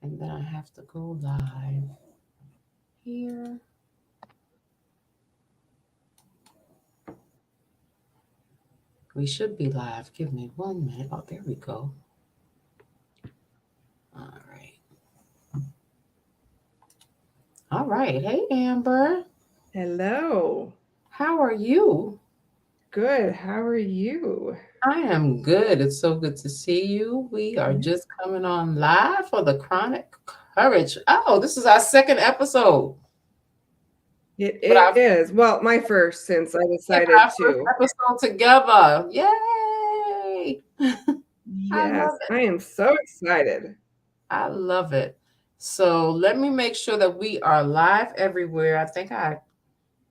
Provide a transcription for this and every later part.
And then I have to go live here. We should be live. Give me 1 minute. Oh, there we go. All right. All right. Hey, Amber. Hello. How are you? Good. How are you? I am good. It's so good to see you. We are Yeah. just coming on live for the Chronic Courage. Oh, this is our second episode. It But our, is. Well, my first since I yeah, decided our first to. episode together. Yay! I Yes, love it. I am so excited. I love it. So let me make sure that we are live everywhere. I think I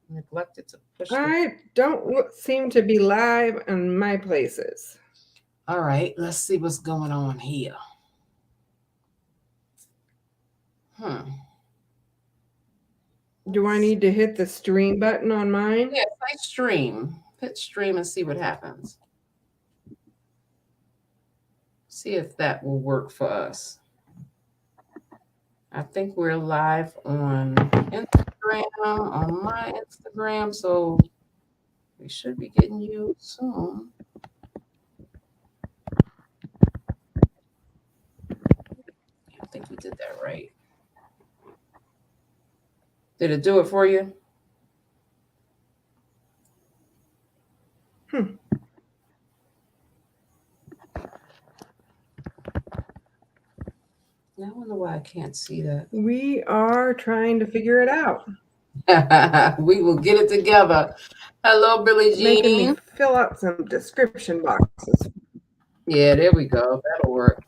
neglected to push the. I don't seem to be live in my places. All right, let's see what's going on here. Hmm. Do I Let's need to hit the stream button on mine? yeah, say stream. Hit stream and see what happens. See if that will work for us. I think we're live on Instagram, on my Instagram, so we should be getting you soon. I think we did that right. Did it do it for you? Hmm. I wonder why I can't see that. We are trying to figure it out. We will get it together. Hello, Billie It's making me Jean. fill out some description boxes. Yeah, there we go. That'll work.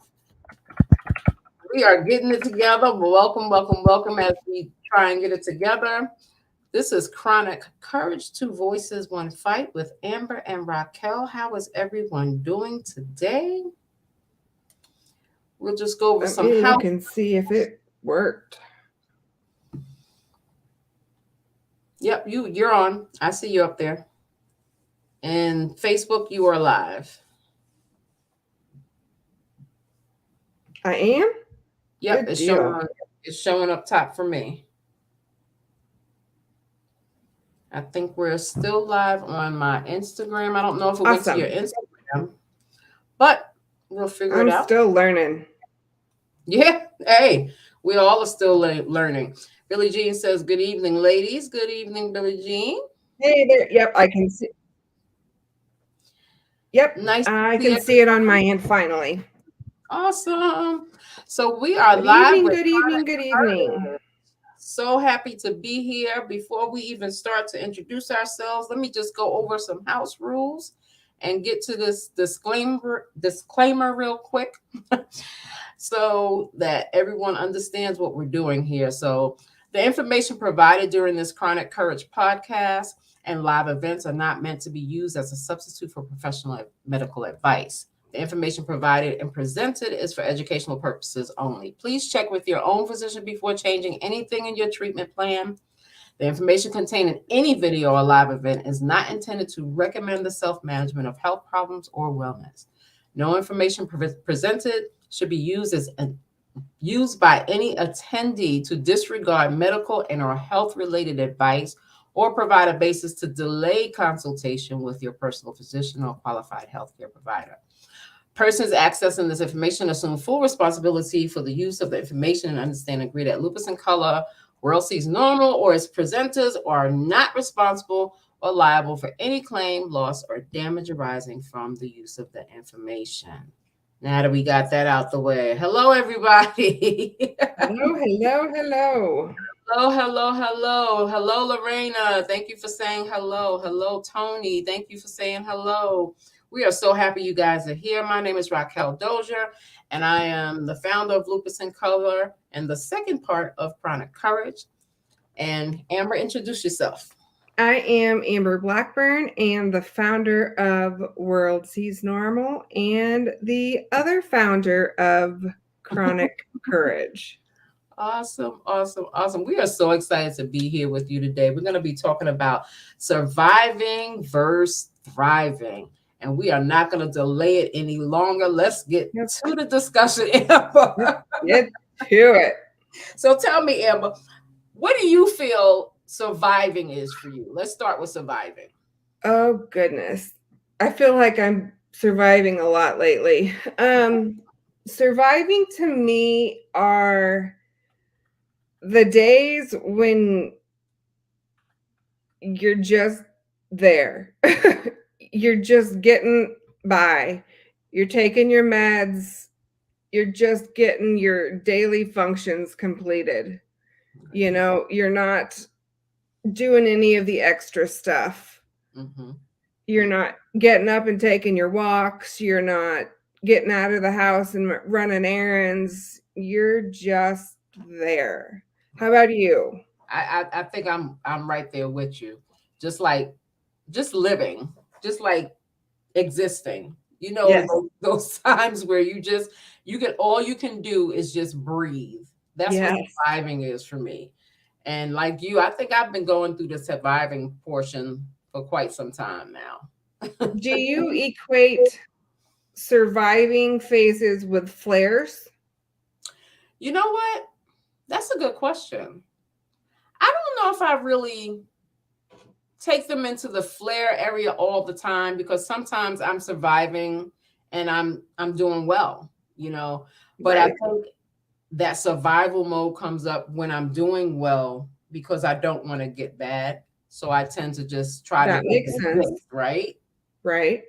We are getting it together. Welcome, welcome, welcome as we try and get it together. This is Chronic Courage, Two Voices, One Fight with Amber and Raquel. How is everyone doing today? We'll just go over Let some me house. look and see if it worked. Yep, you're on. I see you up there. And Facebook, you are live. I am? Yep, Good deal. it's showing up top for me. I think we're still live on my Instagram. I don't know if it went to your Awesome. Instagram, but we'll figure it I'm out. still learning. Yeah, hey, we all are still learning. Billie Jean says, "Good evening, ladies. Good evening, Billie Jean. Hey there. Yep, I can see. Yep, Nice to I see can see it on my end finally. Awesome. So we are Good live evening, with good evening, good evening. so happy to be here. Before we even start to introduce ourselves, let me just go over some house rules and get to this disclaimer real quick so that everyone understands what we're doing here. So the information provided during this Chronic Courage podcast and live events are not meant to be used as a substitute for professional medical advice. The information provided and presented is for educational purposes only. Please check with your own physician before changing anything in your treatment plan. The information contained in any video or live event is not intended to recommend the self management of health problems or wellness. No information presented should be used by any attendee to disregard medical and or health related advice or provide a basis to delay consultation with your personal physician or qualified healthcare provider. Persons accessing this information assume full responsibility for the use of the information and understand and agree that lupus in color, world sees normal, or its presenters are not responsible or liable for any claim, loss, or damage arising from the use of the information. Now that we got that out the way, hello everybody. Hello, hello, hello. Hello, hello, hello. Hello, Lorena. Thank you for saying hello. Hello, Tony. Thank you for saying hello. We are so happy you guys are here. My name is Raquel Dozier, and I am the founder of Lupus in Color and the second part of Chronic Courage. And Amber, introduce yourself. I am Amber Blackburn and the founder of World Sees Normal and the other founder of Chronic Courage. Awesome, awesome, awesome. We are so excited to be here with you today. We're going to be talking about surviving versus thriving. And we are not going to delay it any longer. Let's get Yep. to the discussion. Amber. Yep. Do it. So tell me, Amber, what do you feel surviving is for you? Let's start with surviving. Oh goodness. I feel like I'm surviving a lot lately. Surviving to me are the days when you're just there. You're just getting by. You're taking your meds. You're just getting your daily functions completed. You're not doing any of the extra stuff. Mm-hmm. You're not getting up and taking your walks. You're not getting out of the house and running errands. You're just there. How about you? I think I'm right there with you. Just like just living, just like existing. Yes. Those times where you can all you can do is just breathe. That's what Yes. surviving is for me. And like you, I think I've been going through the surviving portion for quite some time now. Do you equate surviving phases with flares? You know what? That's a good question. I don't know if I really take them into the flare area all the time because sometimes I'm surviving and I'm doing well, But I Right. think that survival mode comes up when I'm doing well because I don't want to get bad. So I tend to just try to That just makes sense. exist, right? Right.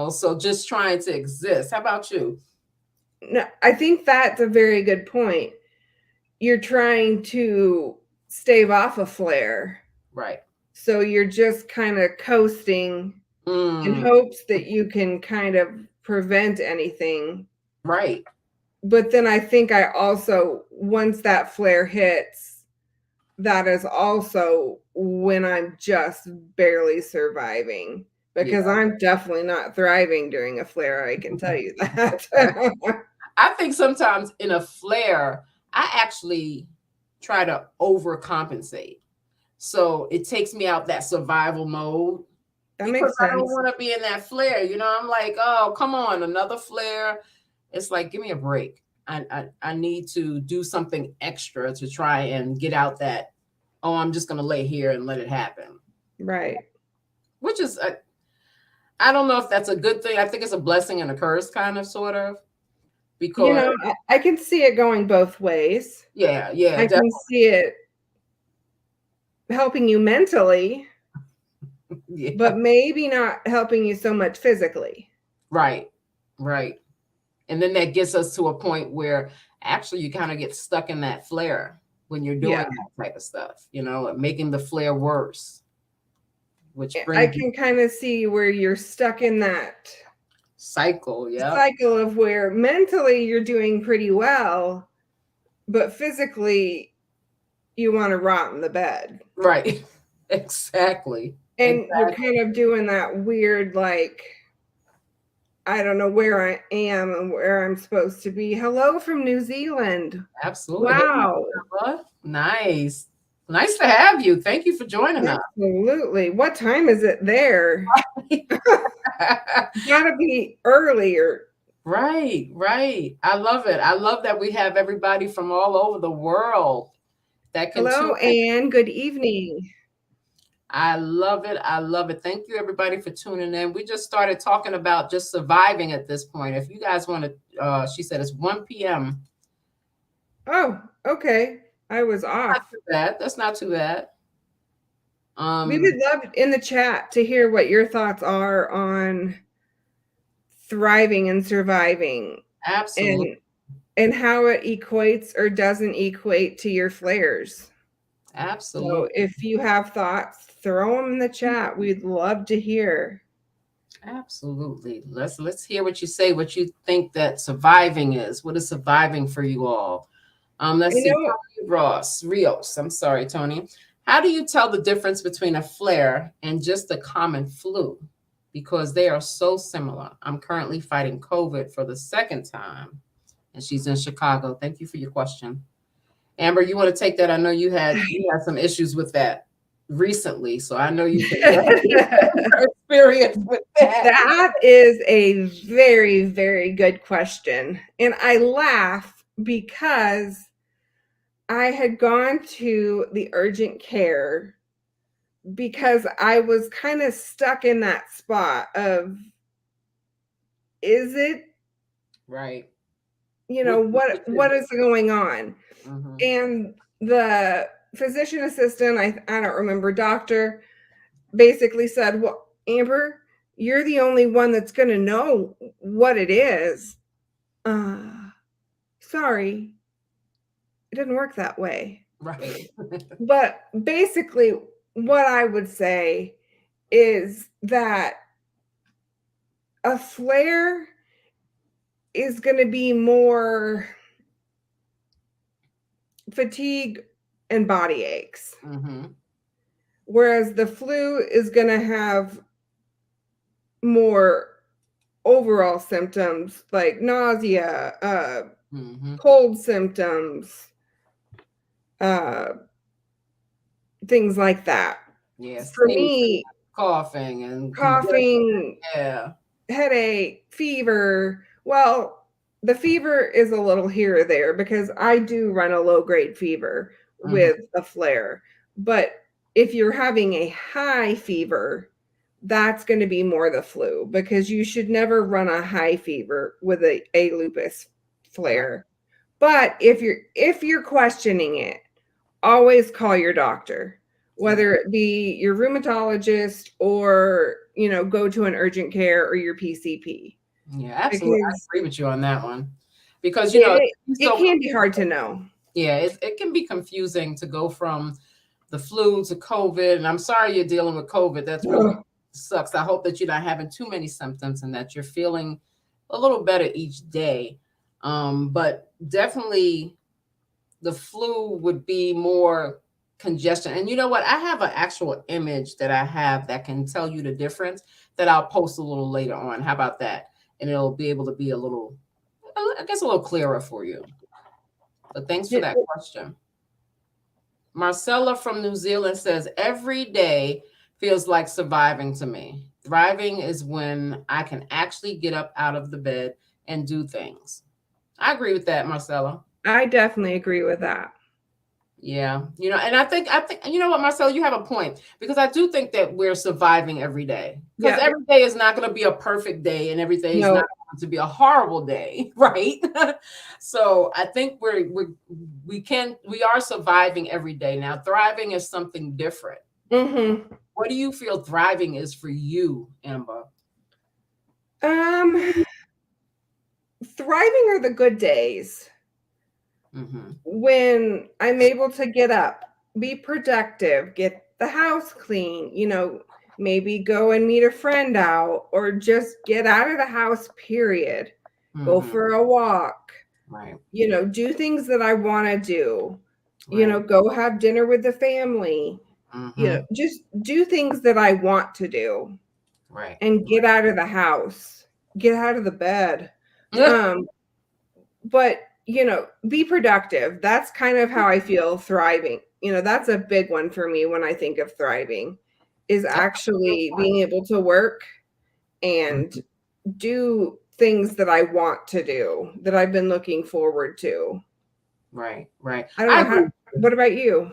So just trying to exist. How about you? No, I think that's a very good point. You're trying to stave off a flare. Right. So you're just kind of coasting in Mm, hopes that you can kind of prevent anything. right. But then I think I also, once that flare hits, that is also when I'm just barely surviving because Yeah. I'm definitely not thriving during a flare. I can tell you that. I think sometimes in a flare, I actually try to overcompensate. So it takes me out that survival mode That because makes I don't sense. want to be in that flare. I'm like, oh, come on, another flare. It's like, give me a break. I need to do something extra to try and get out that, oh, I'm just going to lay here and let it happen. Right. Which is, I don't know if that's a good thing. I think it's a blessing and a curse, kind of, sort of. Because, I can see it going both ways. yeah, I definitely. can see it helping you mentally, Yeah. but maybe not helping you so much physically. Right. And then that gets us to a point where actually you kind of get stuck in that flare when you're doing that type of stuff, making the flare worse, which I brings can kind of see where you're stuck in that cycle. Yeah. cycle of where mentally you're doing pretty well, but physically you want to rot in the bed. Right. Exactly. And you're kind of doing that weird, like, I don't know where I am and where I'm supposed to be. Hello from New Zealand. Absolutely. Wow. Nice. Nice to have you. Thank you for joining us. Absolutely. What time is it there? Gotta be earlier. Right. I love it. I love that we have everybody from all over the world that can Hello and good evening. I love it. Thank you, everybody, for tuning in. We just started talking about just surviving at this point. If you guys want to, she said it's 1 p.m. Oh, okay. I was off. Not too bad. That's not too bad. We would love in the chat to hear what your thoughts are on thriving and surviving. Absolutely. And how it equates or doesn't equate to your flares. Absolutely. So if you have thoughts, throw them in the chat. We'd love to hear. Absolutely. Let's hear what you say, what you think that surviving is. What is surviving for you all? Let's see. Tony Rios. I'm sorry, Tony. How do you tell the difference between a flare and just a common flu? Because they are so similar. I'm currently fighting COVID for the second time, and she's in Chicago. Thank you for your question. Amber, you want to take that? I know you had some issues with that recently, so I know you can experience with that. That is a very, very good question. And I laugh because I had gone to the urgent care because I was kind of stuck in that spot of, is it, Right. what Which is is it? going on? Mm-hmm. And the physician assistant, I don't remember, doctor, basically said, well, Amber, you're the only one that's going to know what it is. Uh, Sorry, it didn't work that way. Right. But basically, what I would say is that a flare is going to be more fatigue and body aches, Mm-hmm. whereas the flu is going to have more overall symptoms like nausea, Mm-hmm. cold symptoms, uh, things like that. Yeah, For sneezing, me, coughing, and congestion. coughing, Yeah. headache, fever. Well, the fever is a little here or there because I do run a low grade fever Mm-hmm. with a flare. But if you're having a high fever, that's going to be more the flu because you should never run a high fever with a lupus Right. flare. But if you're questioning it, always call your doctor, Yeah. whether it be your rheumatologist or, go to an urgent care or your PCP, Yeah, absolutely. I because agree with you on that one. Because it it's it so can be hard to know. yeah, it can be confusing to go from the flu to COVID. And I'm sorry you're dealing with COVID. That's really Ugh. sucks. I hope that you're not having too many symptoms and that you're feeling a little better each day. But definitely the flu would be more congestion. And you know what? I have an actual image that I have that can tell you the difference that I'll post a little later on. How about that? And it'll be able to be a little, I guess, a little clearer for you. But thanks for Yeah. that question. Marcella from New Zealand says, every day feels like surviving to me. Thriving is when I can actually get up out of the bed and do things. I agree with that, Marcella. I definitely agree with that. Yeah. And I think, you know what, Marcella, you have a point because I do think that we're surviving every day because Yeah. every day is not going to be a perfect day and every day is not No. going to be a horrible day. Right. So I think we are surviving every day. Now, thriving is something different. Hmm. What do you feel thriving is for you, Amber? Um, Thriving are the good days Mm-hmm. when I'm able to get up, be productive, get the house clean, maybe go and meet a friend out or just get out of the house, period. Go Mm-hmm. for a walk, Right. do things that I want to do, Right. go have dinner with the family, Mm-hmm. just do things that I want to do Right. and get out of the house, get out of the bed. Yeah. Um, but be productive. That's kind of how I feel thriving. That's a big one for me when I think of thriving, is That's a good actually point. being able to work and Mhm. do things that I want to do, that I've been looking forward to. Right. Right. I don't I know how. agree. What about you?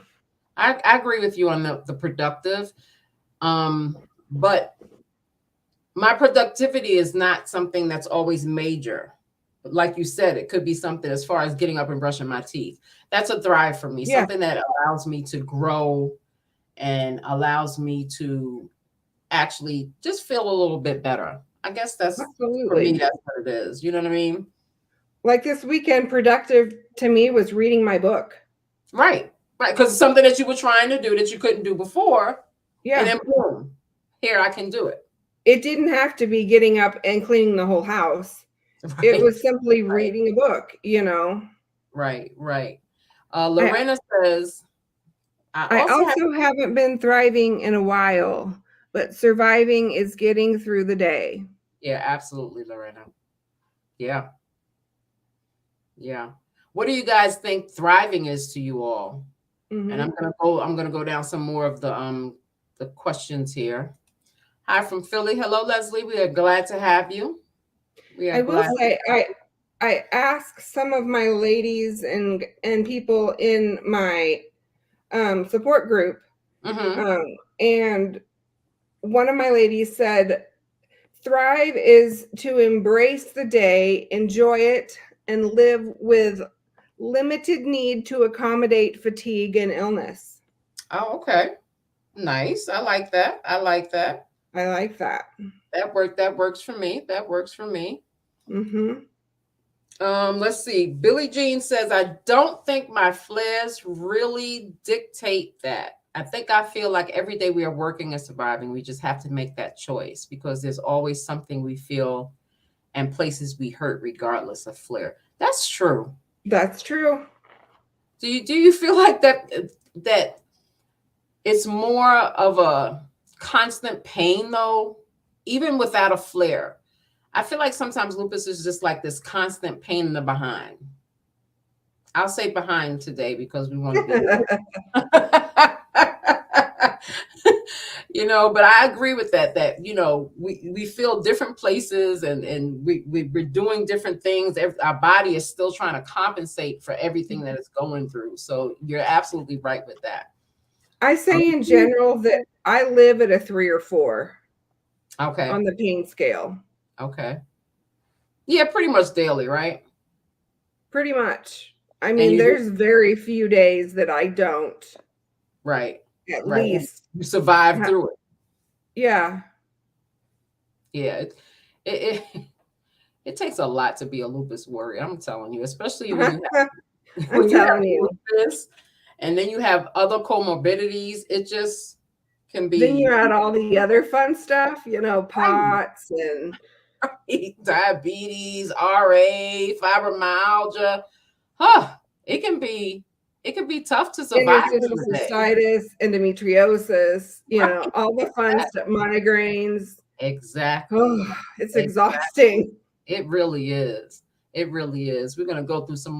I agree with you on the productive. Um, but my productivity is not something that's always major. Like you said, it could be something as far as getting up and brushing my teeth. That's a thrive for me, Yeah, something that allows me to grow and allows me to actually just feel a little bit better. I guess that's for me, absolutely. that's what it is. You know what I mean? Like this weekend, productive to me was reading my book. Right. Right. Because it's something that you were trying to do that you couldn't do before. And Yeah, then boom, here I can do it. it didn't have to be getting up and cleaning the whole house. It Right. was simply Right. reading a book. Right. Right. I Lorena says, I I also have, also haven't been thriving in a while, but surviving is getting through the day. yeah, absolutely, Lorena. Yeah. Yeah. What do you guys think thriving is to you all? And Hmm. I'm gonna go down some more of the questions here. Hi from Philly. Hello, Leslie. We are glad to have you. We are I will glad. say, I ask some of my ladies and people in my support group, Mm-hmm. and one of my ladies said, "Thrive is to embrace the day, enjoy it, and live with limited need to accommodate fatigue and illness." Oh, okay. Nice. I like that. I like that. I like that. That works for me. That works for me. Mm-hmm. Let's see. Billie Jean says, I don't think my flares really dictate that. I think I feel like every day we are working and surviving, we just have to make that choice because there's always something we feel and places we hurt regardless of flare. That's true. That's true. Do you feel like that it's more of a constant pain though, even without a flare? I feel like sometimes lupus is just like this constant pain in the behind. I'll say behind today because we want to be but I agree with that we feel different places and we're doing different things. Our body is still trying to compensate for everything that it's going through. So you're absolutely right with that. I say in general that I live at a 3 or 4 Okay. on the pain scale. Okay. Yeah, pretty much daily, right? Pretty much. I And mean, you there's very few days that I don't, right, at right. And least. you survive through it. Yeah. Yeah. It it takes a lot to be a lupus warrior. I'm telling you, especially when you I'm when you have telling you. lupus and then you have other comorbidities, it just can Then be you add all the other fun stuff, POTS and diabetes, RA, fibromyalgia. Huh. It can be tough to survive interstitial through the day. cystitis, endometriosis, Right. all the fun stuff, migraines. Exactly. Oh, it's Exactly. exhausting. It really is. It really is. We're gonna go through some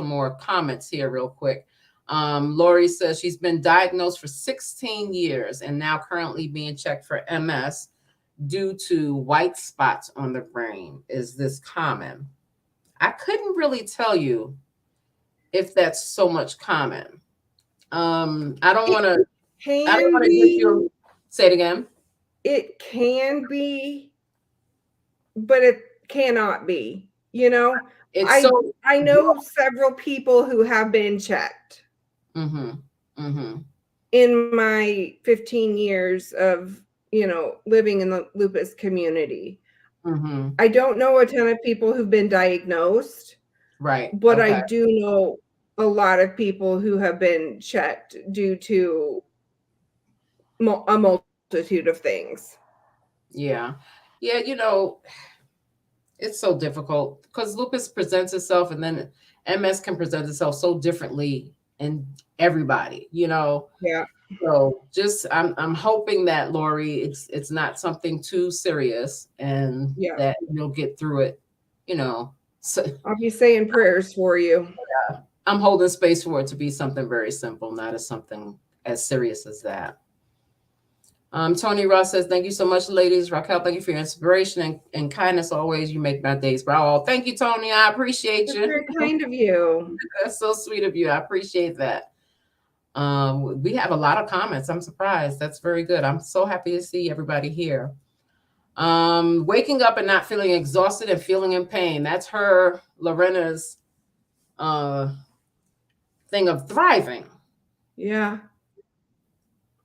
more comments here real quick. Lori says she's been diagnosed for 16 years and now currently being checked for MS due to white spots on the brain. Is this common? I couldn't really tell you if that's so much common. I don't It want to. I don't can want to give be, you. Say it again. it can be, but it cannot be. You know, It's I so. I know several people who have been checked Mm-hmm. Mm-hmm. in my 15 years of, living in the lupus community. Mm-hmm. I don't know a ton of people who've been diagnosed, Right. but I Okay. do know a lot of people who have been checked due to a multitude of things. Yeah. Yeah. It's so difficult because lupus presents itself and then MS can present itself so differently in everybody. Yeah. So just I'm hoping that Lori, it's not something too serious and Yeah. that you'll get through it. You know, so I'll be saying prayers for you. I'm holding space for it to be something very simple, not as something as serious as that. Tony Ross says, thank you so much, ladies. Raquel, thank you for your inspiration and kindness always. You make my days. Oh, thank you, Tony. I appreciate That's you. very kind of you. That's so sweet of you. I appreciate that. We have a lot of comments. I'm surprised. That's very good. I'm so happy to see everybody here. Waking up and not feeling exhausted and feeling in pain. That's her, Lorena's thing of thriving. Yeah.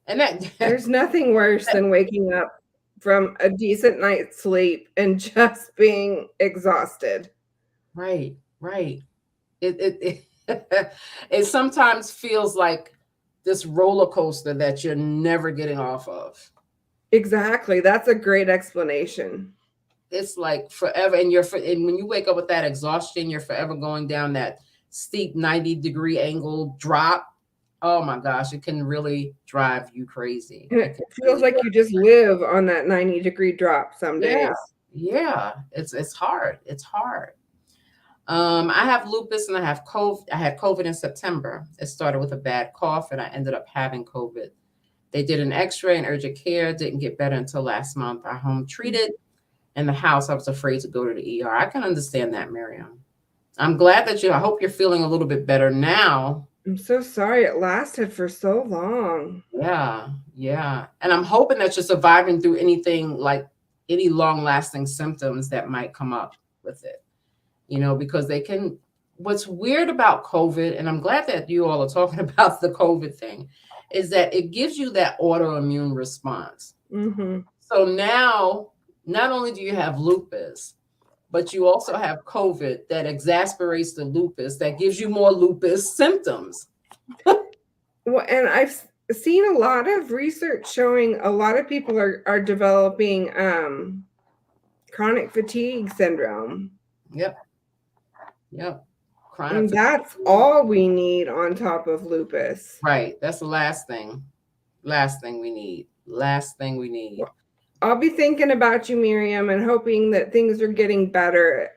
And that There's nothing worse than waking up from a decent night's sleep and just being exhausted. right, right. It sometimes feels like this roller coaster that you're never getting off of. Exactly. That's a great explanation. It's like forever, and and when you wake up with that exhaustion, you're forever going down that steep 90-degree angle drop. Oh my gosh, it can really drive you crazy. And It it can feels really, like you just live on that 90-degree drop some yeah, days. yeah. It's hard. It's hard. I have lupus and I have COVID. I had COVID in September. It started with a bad cough, and I ended up having COVID. They did an X-ray and urgent care. Didn't get better until last month. I home treated in the house. I was afraid to go to the ER. I can understand that, Miriam. I'm glad that I hope you're feeling a little bit better now. I'm so sorry it lasted for so long. Yeah, yeah. And I'm hoping that you're surviving through anything like any long lasting symptoms that might come up with it, because they can. What's weird about COVID, and I'm glad that you all are talking about the COVID thing, is that it gives you that autoimmune response. Mm-hmm. So now, not only do you have lupus, but you also have COVID that exasperates the lupus, that gives you more lupus symptoms. Well, and seen a lot of research showing a lot of people are developing chronic fatigue syndrome. Yep, yep. Chronic And that's fatigue. all we need on top of lupus. Right. That's the last thing. Last thing we need. Last thing we need. Well, I'll be thinking about you, Miriam, and hoping that things are getting better,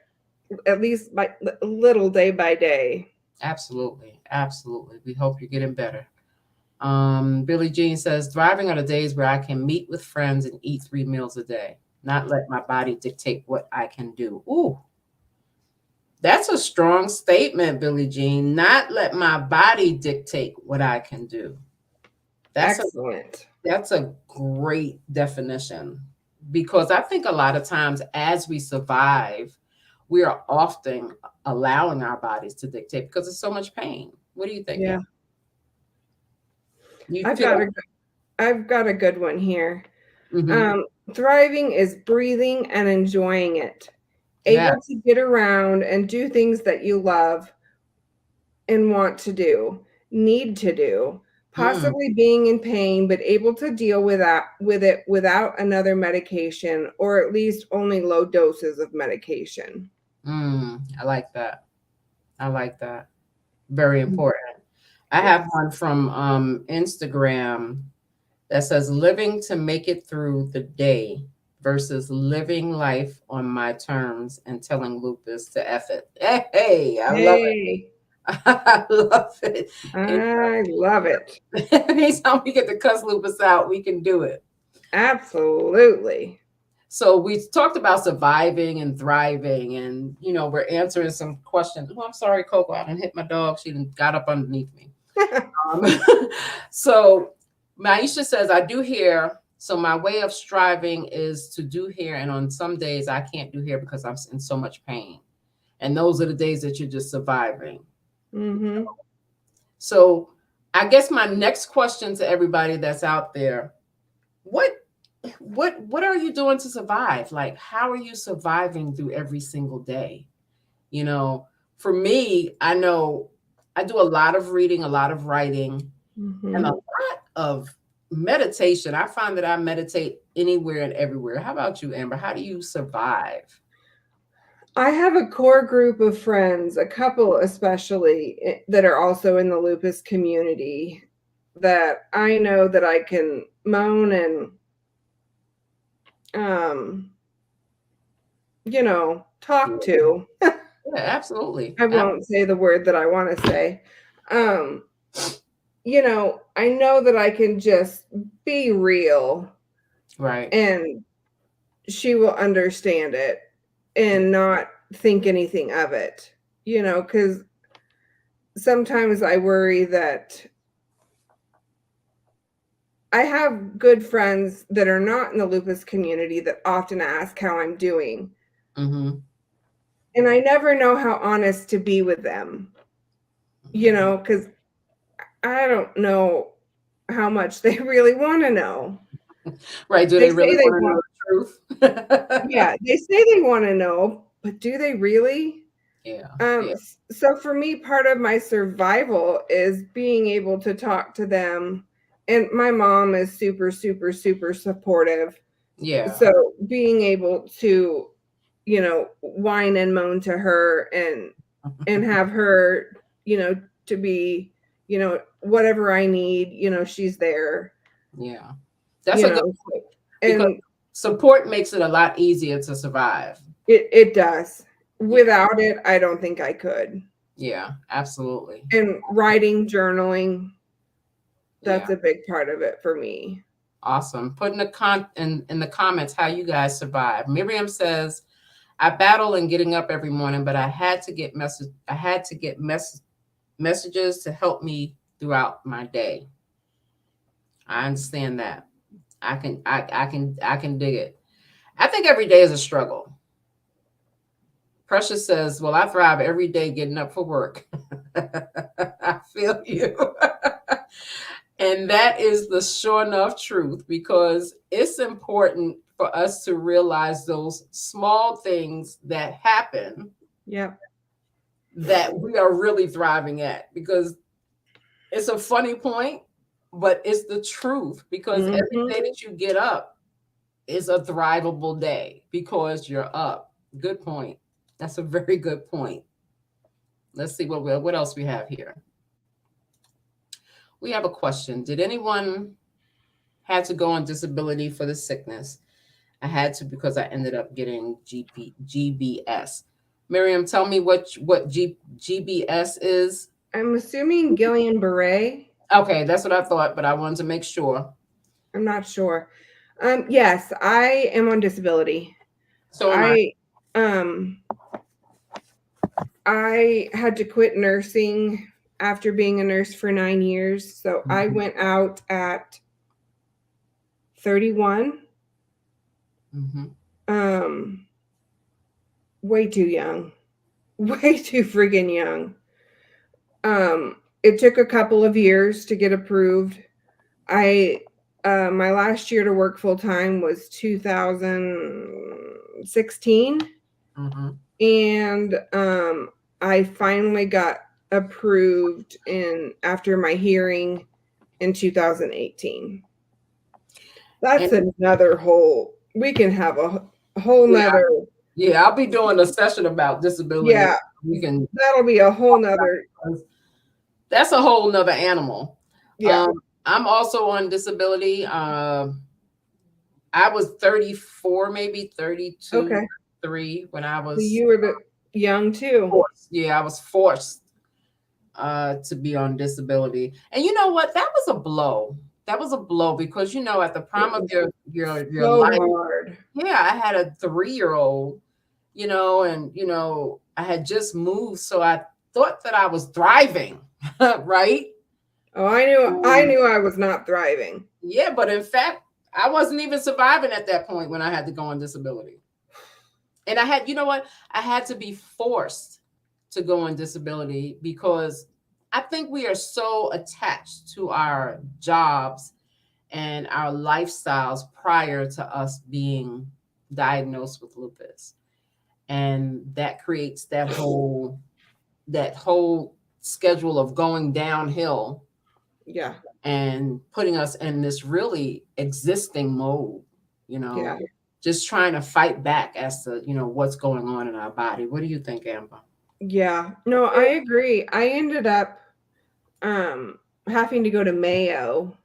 at least by little day by day. Absolutely. Absolutely. We hope you're getting better. Billie Jean says, thriving are the days where I can meet with friends and eat 3 meals a day, not let my body dictate what I can do. Ooh, that's a strong statement, Billie Jean. Not let my body dictate what I can do. That's a Excellent. that's a great definition, because I think a lot of times as we survive, we are often allowing our bodies to dictate because there's so much pain. What do you think, Yeah. Anne? You I've got feel? a I've got a good one here. Mm-hmm. Um, Thriving is breathing and enjoying it, Yeah. able to get around and do things that you love and want to do, need to do, Mm, possibly being in pain, but able to deal with it without another medication, or at least only low doses of medication. I like that. I like that. Very important. I have Yes. one from Instagram that says living to make it through the day versus living life on my terms and telling lupus to F it. Hey, hey, I love Hey, it. I love it. I love it. Anytime we get to cuss lupus out, we can do it. Absolutely. So we talked about surviving and thriving, and we're answering some questions. Oh, I'm sorry, Coco, I didn't hit my dog. She done got up underneath me. Um, so Maisha says, I do hair. So my way of striving is to do hair. And on some days I can't do hair because I'm in so much pain. And those are the days that you're just surviving. Mm-hmm. So I guess my next question to everybody that's out there, what what are you doing to survive? Like, how are you surviving through every single day? You know, for me, I know I do a lot of reading, a lot of writing, and Mm-hmm. a lot of meditation. I find that I meditate anywhere and everywhere. How about you, Amber? How do you survive? I have a core group of friends, a couple especially, that are also in the lupus community, that I know that I can moan and um, talk Yeah, to. yeah, absolutely. I won't say the word that I want to say. Um, I know that I can just be real Right. and she will understand it and not think anything of it, because sometimes I worry that I have good friends that are not in the lupus community that often ask how I'm doing. Mm-hmm. And I never know how honest to be with them, Mm-hmm. because I don't know how much they really want to know. Right. Do They they say really they want to want, know the truth? yeah, they say they want to know, but do they really? Yeah. Um, Yeah. so for me, part of my survival is being able to talk to them. And my mom is super, super, super supportive. Yeah. So being able to, whine and moan to her and have her, to be, whatever I need, she's there, Yeah. That's a good so, because and support makes it a lot easier to survive. it does. Yeah. Without it, I don't think I could. Yeah. Absolutely. And writing, journaling, Yeah. that's a big part of it for me. Awesome. Put in the comments how you guys survive. Miriam says, I battle in getting up every morning, but I had to get messages to help me throughout my day. I understand that. I can dig it. I think every day is a struggle. Precious says, "Well, I thrive every day getting up for work." I feel you. And that is the sure enough truth because it's important for us to realize those small things that happen Yep. that we are really thriving at because it's a funny point, but it's the truth because every Hmm. day that you get up is a thrivable day because you're up. Good point. That's a very good point. Let's see what else we have here. We have a question. Did anyone had to go on disability for the sickness? I had to because I ended up getting GBS. Miriam, tell me what GBS is. I'm assuming Guillain-Barré. Okay, that's what I thought, but I wanted to make sure. I'm not sure. Yes, I am on disability. So am I. I um I had to quit nursing after being a nurse for 9 years. So I Mhm, went out at 31. mhm. Um, Way too young. Way too friggin' young. It took a couple of years to get approved. I My last year to work full time was 2016, Mhm. and I finally got approved in after my hearing in 2018. And That's another whole. We can have a whole yeah, nother. yeah, I'll be doing a session about disability. Yeah, We can that'll be a whole nother. that's a whole nother animal. Yeah. Um, I'm also on disability. I was 34, maybe 32, Okay. 3 when I So was you were the young too. forced. Yeah, I was forced to be on disability. And you know what? That was a blow. That was a blow because at the It prime of was your so life, hard. yeah, I had a 3-year old, and I had just moved, so I thought that I was thriving, right? Oh, I knew. I Um, knew I was not thriving. yeah, but in fact, I wasn't even surviving at that point when I had to go on disability. And I had, you know what? I had to be forced to go on disability because I think we are so attached to our jobs and our lifestyles prior to us being diagnosed with lupus. And that creates that whole schedule of going downhill Yeah. and putting us in this really existing mode, you know, Yeah. just trying to fight back as to, what's going on in our body. What do you think, Amber? Yeah. No, I agree. I ended up having to go to Mayo.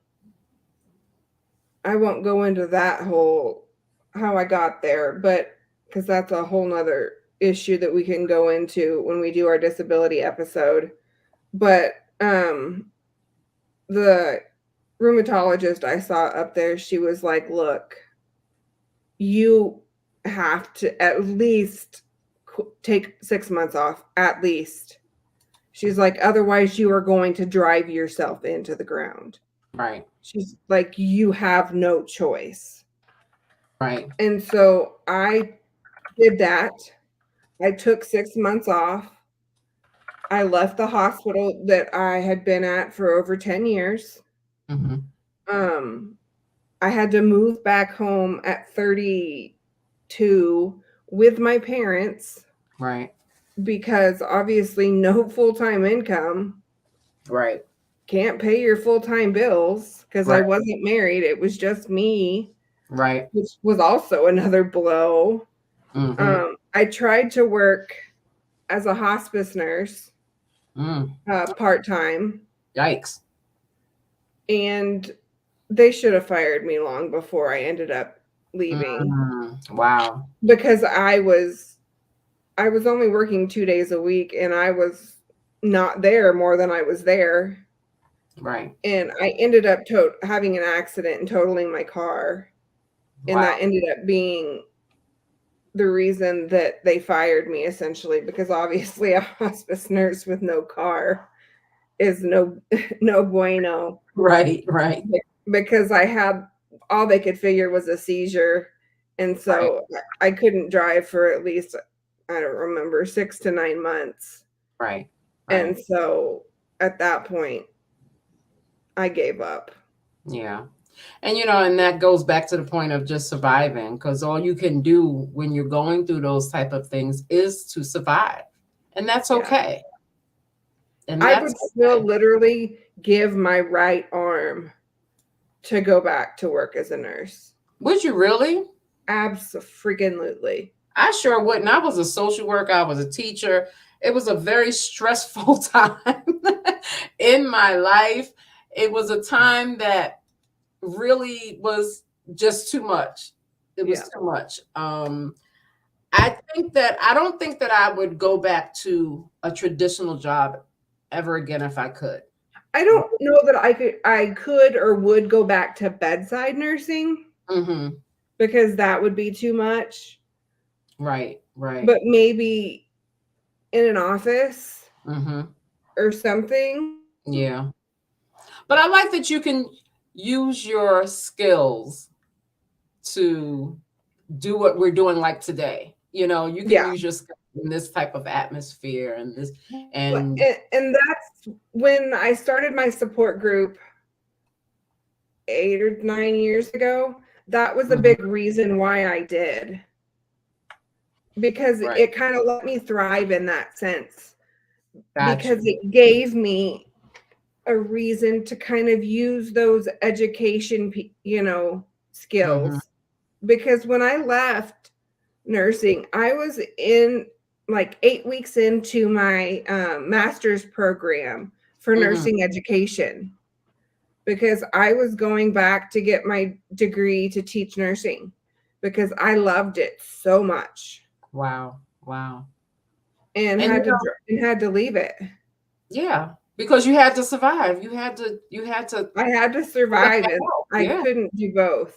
I won't go into that whole how I got there, but because that's a whole nother issue that we can go into when we do our disability episode. But the rheumatologist I saw up there, she was like, look, you have to at least take 6 months off, at least. She's like, otherwise, you are going to drive yourself into the ground. Right, She's like, you have no choice. right. And so I did that. I took 6 months off. I left the hospital that I had been at for over 10 years. Hmm. Um, I had to move back home at 32 with my parents Right, because obviously no full-time income, right, can't pay your full-time bills because I right, wasn't married. It was just me, right. which was also another blow. Hmm. I tried to work as a hospice nurse Mm. part-time, Yikes. and they should have fired me long before I ended up leaving Wow. because I was only working 2 days a week and I was not there more than I was there. Right. And I ended up having an accident and totaling my car. And Wow. that ended up being the reason that they fired me, essentially, because obviously a hospice nurse with no car is no no bueno. Right, right, Because I had all they could figure was a seizure, and right, so I couldn't drive for at least, I don't remember, 6 to 9 months. right, right. And so at that point, I gave up. Yeah. And and that goes back to the point of just surviving, because all you can do when you're going through those type of things is to survive. And that's Yeah. okay. And I that's would still okay. literally give my right arm to go back to work as a nurse. Would you really? Abso-freaking-lutely. I sure wouldn't. I was a social worker, I was a teacher. It was a very stressful time in my life. It was a time that really was just too much. It Yeah. was too much. I don't think that I would go back to a traditional job ever again if I could. I don't know that I could or would go back to bedside nursing Mm-hmm. because that would be too much. Right, right. But maybe in an office Mm-hmm. or something. Yeah. But I like that you can use your skills to do what we're doing like today. You can Yeah. use your skills in this type of atmosphere and this Well, and and that's when I started my support group 8 or 9 years ago. That was a Mhm. big reason why I did, because Right. it kind of let me thrive in that sense, Got because you. it gave me a reason to kind of use those education, Mm-hmm. skills. Because when I left nursing, I was in like 8 weeks into my master's program for Mm-hmm. nursing education, because I was going back to get my degree to teach nursing because I loved it so much, Wow. Wow. and And had to leave it. yeah, because you had to survive. You had to I had to provide survive, and help. I Yeah. couldn't do both.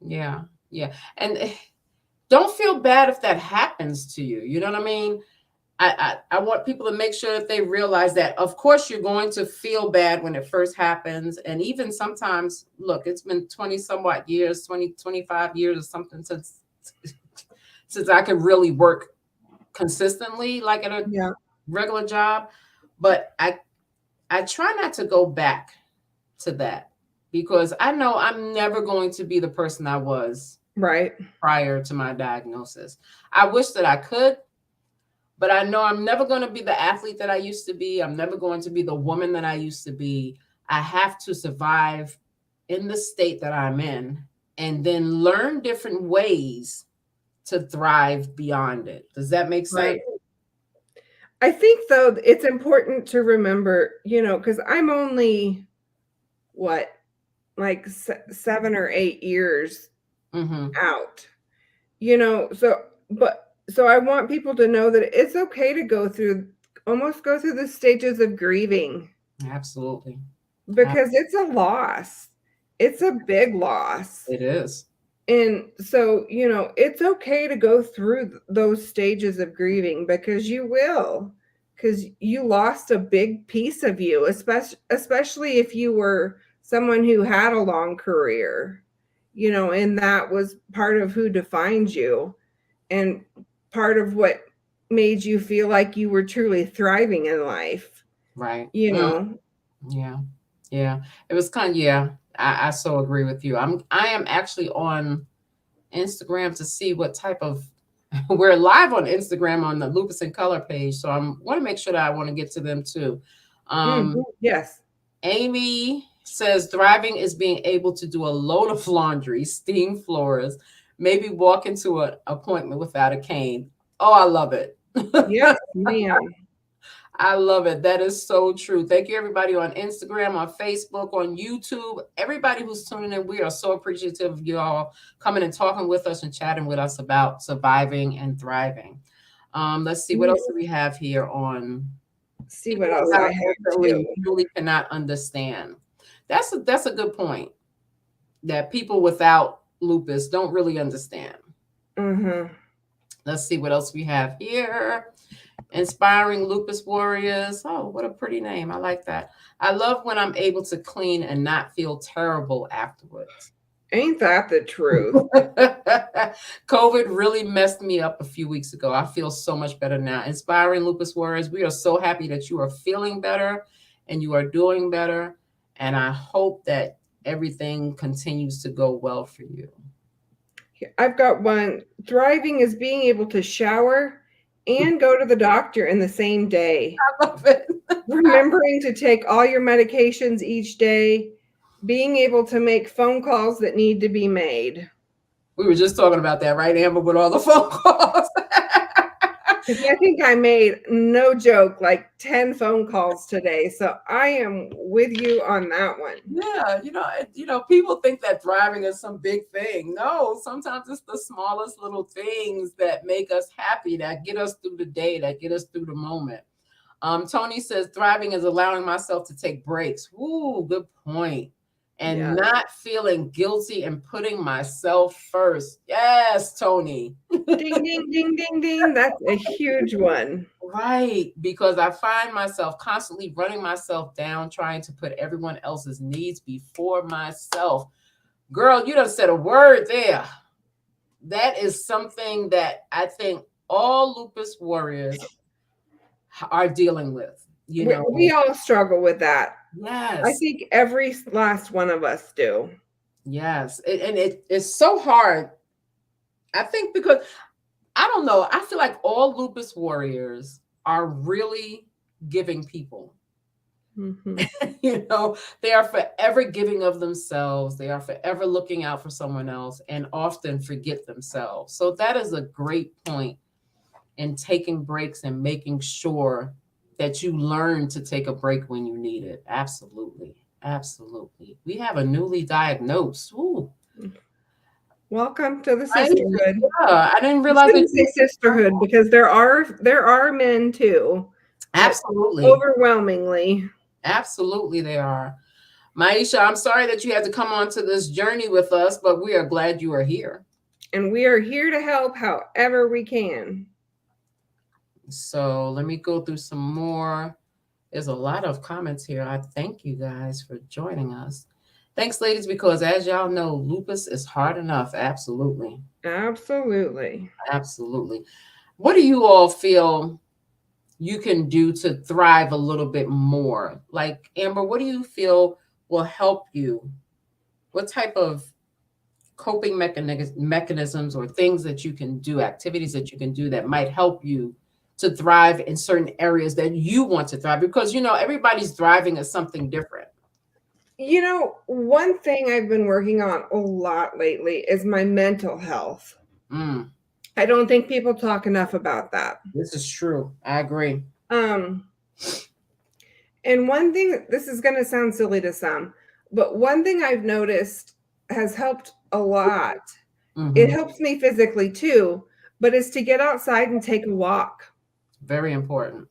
Yeah. Yeah. And don't feel bad if that happens to you. You know what I mean? I want people to make sure that they realize that, of course, you're going to feel bad when it first happens. And even sometimes, look, it's been 20 somewhat years, 20, 25 years or something since I could really work consistently, like at a Yeah, regular job. But I try not to go back to that because I know I'm never going to be the person I was right. prior to my diagnosis. I wish that I could, but I know I'm never going to be the athlete that I used to be. I'm never going to be the woman that I used to be. I have to survive in the state that I'm in and then learn different ways to thrive beyond it. Does that make sense? Right. I think, though, it's important to remember, because I'm only what, like 7 or 8 years Mm-hmm. out, so, so I want people to know that it's okay to go through the stages of grieving, Absolutely. because it's a loss. It's a big loss. It is. And so, it's okay to go through those stages of grieving, because you will, because you lost a big piece of you, especially if you were someone who had a long career, and that was part of who defined you, and part of what made you feel like you were truly thriving in life, Right. you know. Yeah. Yeah. It was kind of, yeah. I so agree with you. I am actually on Instagram to see what type of we're live on Instagram on the Lupus in Color page. So I want to make sure that I want to get to them too. Yes. Amy says thriving is being able to do a load of laundry, steam floors, maybe walk into an appointment without a cane. Oh, I love it. Yes, ma'am. I love it. That is so true. Thank you, everybody on Instagram, on Facebook, on YouTube, everybody who's tuning in. We are so appreciative of you all coming and talking with us and chatting with us about surviving and thriving. Let's see what else do we have here on See what people else I without have too. really truly cannot understand. That's a good point. That people without lupus don't really understand. Mm-hmm. Let's see what else we have here. Inspiring lupus warriors. Oh, what a pretty name. I like that. I love when I'm able to clean and not feel terrible afterwards. Ain't that the truth? COVID really messed me up a few weeks ago. I feel so much better now. Inspiring lupus warriors, we are so happy that you are feeling better and you are doing better. And I hope that everything continues to go well for you. I've got one. Thriving is being able to shower and go to the doctor in the same day. I love it. Remembering to take all your medications each day, being able to make phone calls that need to be made. We were just talking about that, right, Amber, with all the phone calls. I think I made, no joke, like 10 phone calls today. So I am with you on that one. Yeah, people think that thriving is some big thing. No, sometimes it's the smallest little things that make us happy, that get us through the day, that get us through the moment. Tony says thriving is allowing myself to take breaks. Ooh, good point. And Yeah. not feeling guilty and putting myself first. Yes, Tony. Ding, ding, ding, ding, ding. That's a huge one. Right, because I find myself constantly running myself down, trying to put everyone else's needs before myself. Girl, you done said a word there. That is something that I think all lupus warriors are dealing with. We all struggle with that. Yes. I think every last one of us do. Yes. It's so hard. I think because I don't know. I feel like all lupus warriors are really giving people. Mm-hmm. They are forever giving of themselves. They are forever looking out for someone else and often forget themselves. So that is a great point in taking breaks and making sure that you learn to take a break when you need it. Absolutely. Absolutely. We have a newly diagnosed. Ooh. Welcome to the sisterhood. Yeah, I didn't realize I say sisterhood because there are men too. Absolutely. Overwhelmingly. Absolutely they are. Maisha, I'm sorry that you had to come on to this journey with us, but we are glad you are here. And we are here to help however we can. So let me go through some more. There's a lot of comments here. I thank you guys for joining us. Thanks, ladies, because as y'all know, lupus is hard enough. Absolutely. Absolutely. Absolutely. What do you all feel you can do to thrive a little bit more? Like, Amber, what do you feel will help you? What type of coping mechanisms or things that you can do, activities that you can do that might help you to thrive in certain areas that you want to thrive? Because, everybody's thriving at something different. One thing I've been working on a lot lately is my mental health. I don't think people talk enough about that. This is true. I agree. And one thing, this is going to sound silly to some, but one thing I've noticed has helped a lot. It helps me physically too, but it's to get outside and take a walk. Very important.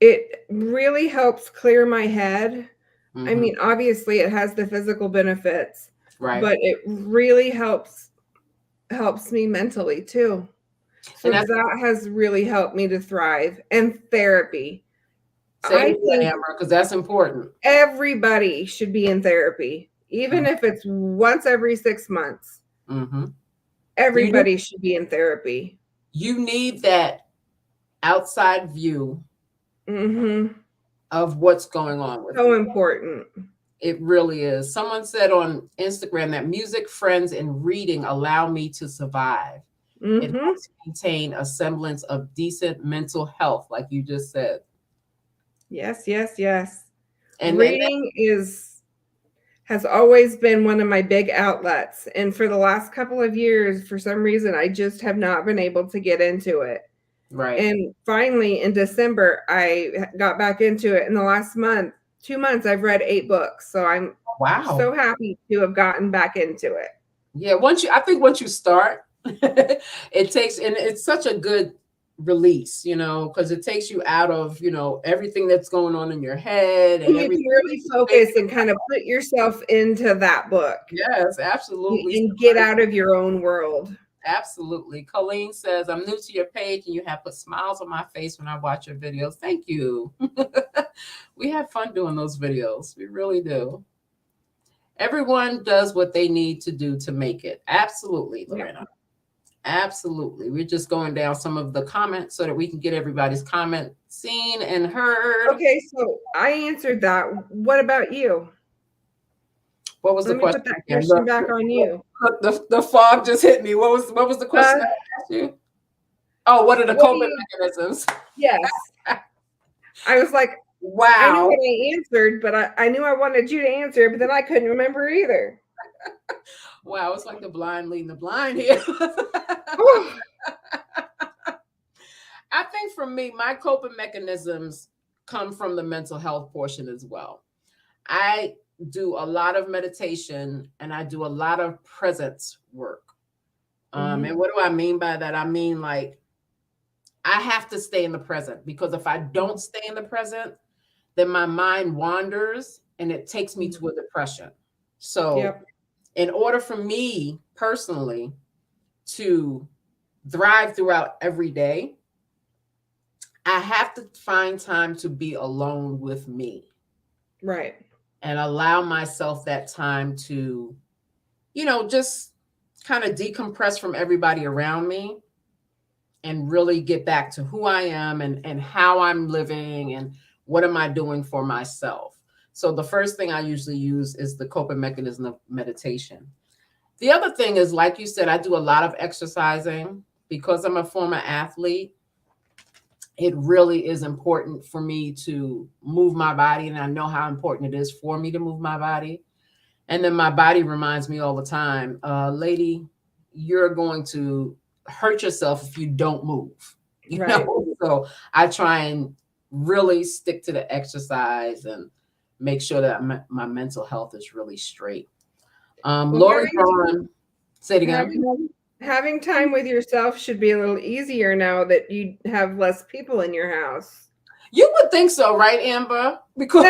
It really helps clear my head. I mean, obviously it has the physical benefits, right? But it really helps me mentally too. So that has really helped me to thrive. And therapy. I think because that's important. Everybody should be in therapy, even if it's once every 6 months. Everybody should be in therapy. You need that outside view of what's going on with so important. It really is. Someone said on Instagram that music, friends, and reading allow me to survive. It helps maintain a semblance of decent mental health, like you just said. Yes. And reading has always been one of my big outlets. And for the last couple of years, for some reason, I just have not been able to get into it. Right. And finally, in December, I got back into it. In the last 2 months, I've read 8 books. So I'm so happy to have gotten back into it. Yeah, I think once you start, it takes, and it's such a good release, because it takes you out of, everything that's going on in your head. And you can really focus and kind of put yourself into that book. Yes, absolutely. And get out of your own world. Absolutely. Colleen says, I'm new to your page and you have put smiles on my face when I watch your videos. Thank you. We have fun doing those videos. We really do. Everyone does what they need to do to make it. Absolutely, Yeah. Lorena. Absolutely. We're just going down some of the comments so that we can get everybody's comment seen and heard. Okay, so I answered that. What about you? What was the Let me question put that again? question back on you. The fog just hit me. What was the question Uh, I asked you? Oh, what are the what do coping you? mechanisms? Yes, I was like, I knew Wow. what I answered, but I knew I wanted you to answer, but then I couldn't remember either. Wow, it's like the blind leading the blind here. Oh, I think for me, my coping mechanisms come from the mental health portion as well. I do a lot of meditation and I do a lot of presence work. And mhm. what do I mean by that? I mean, like, I have to stay in the present because if I don't stay in the present, then my mind wanders and it takes me to a depression. So, Yep. in order for me personally to thrive throughout every day, I have to find time to be alone with me Right. and allow myself that time to, just kind of decompress from everybody around me and really get back to who I am and how I'm living and what am I doing for myself. So the first thing I usually use is the coping mechanism of meditation. The other thing is, like you said, I do a lot of exercising because I'm a former athlete. It really is important for me to move my body, and I know how important it is for me to move my body. And then my body reminds me all the time, lady, you're going to hurt yourself if you don't move. You Right. know, so I try and really stick to the exercise and make sure that my mental health is really straight. Well, Lori Braun, say it again. having time with yourself should be a little easier now that you have less people in your house. You would think so, right, Amber? Because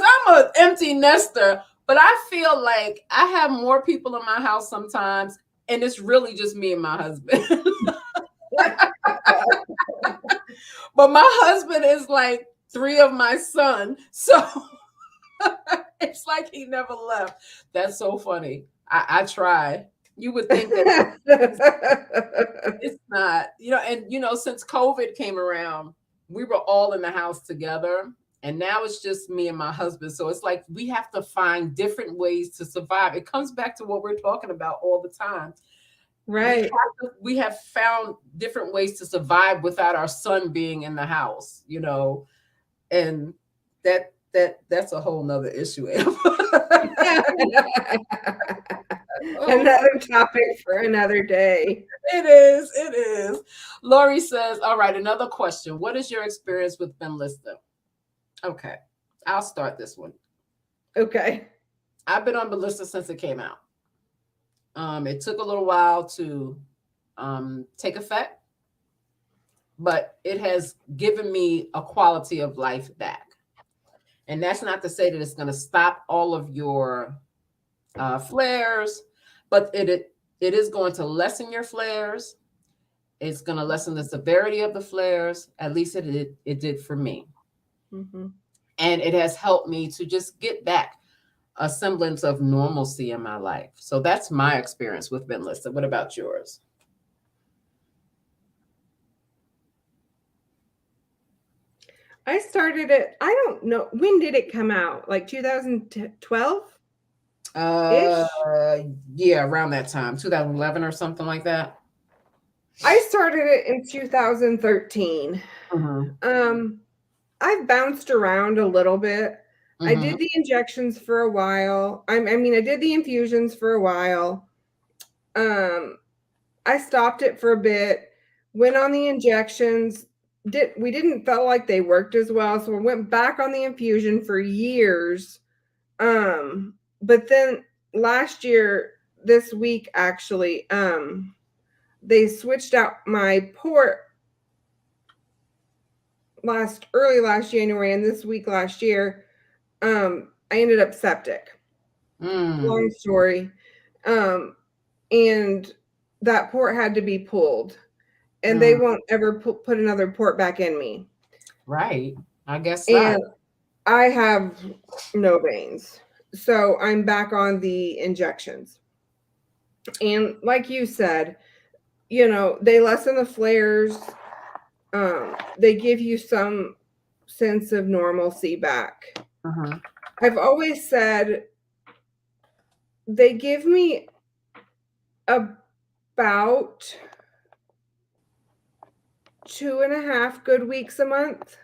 I'm an empty nester, but I feel like I have more people in my house sometimes, and it's really just me and my husband. But my husband is like three of my son, so it's like he never left. That's so funny. I try. You would think that it's not, and since COVID came around, we were all in the house together. And now it's just me and my husband. So it's like we have to find different ways to survive. It comes back to what we're talking about all the time. Right. We have found different ways to survive without our son being in the house, and that's a whole nother issue. Oh, Another topic for another day. it is. Lori says, all right, another question. What is your experience with Ben Lister? Okay, I'll start this one. Okay. I've been on Ballista since it came out. It took a little while to take effect, but it has given me a quality of life back. And that's not to say that it's going to stop all of your flares, but it is going to lessen your flares. It's going to lessen the severity of the flares. At least it did for me. Mm-hmm. And it has helped me to just get back a semblance of normalcy in my life. So that's my experience with Benlista. What about yours? I started it, I don't know, when did it come out? Like 2012 Uh, ish? yeah, around that time, 2011 or something like that. I started it in 2013. Mm-hmm. Um, I've bounced around a little bit. I Mm-hmm. did the injections for a while. I mean, I did the infusions for a while. Um, I stopped it for a bit, went on the injections. We didn't feel like they worked as well, so I went back on the infusion for years. But then last year, this week actually, they switched out my port early last January, and this week last year, I ended up septic. Mm. Long story. Um, and that port had to be pulled, and they Mm, won't ever put another port back in me. right. I guess not. And I have no veins. So I'm back on the injections. And like you said, they lessen the flares. They give you some sense of normalcy back. Hmm. I've always said they give me about 2.5 good weeks a month,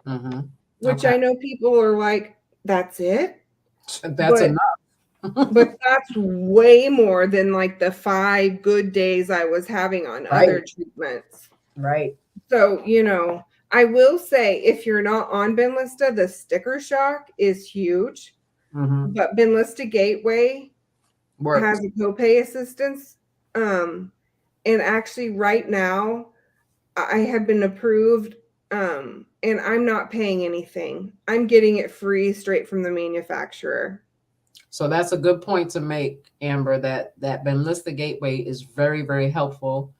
Hmm. which Okay. I know people are like, that's it. That's But enough. but that's way more than like the 5 good days I was having on Right. other treatments. Right. So, I will say if you're not on Benlista, the sticker shock is huge. Hmm. But Benlista Gateway has Works. a copay assistance. Um, and actually, right now, I have been approved, and I'm not paying anything. I'm getting it free straight from the manufacturer. So that's a good point to make, Amber, that Benlista Gateway is very, very helpful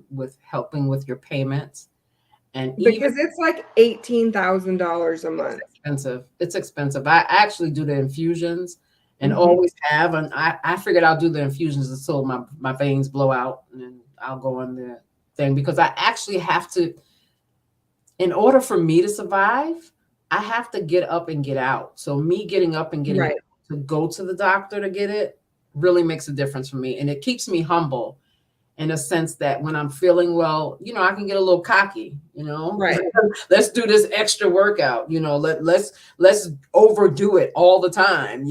with helping with your payments. And even Because it's like $18,000 a it's month. expensive. It's expensive. I actually do the infusions and Mhm. always have. And I figured I'll do the infusions until my veins blow out and then I'll go on the thing because I actually have to, in order for me to survive, I have to get up and get out. So me getting up and getting out Right. to go to the doctor to get it really makes a difference for me. And it keeps me humble in a sense that when I'm feeling well, I can get a little cocky, Right. let's do this extra workout, let's overdo it all the time,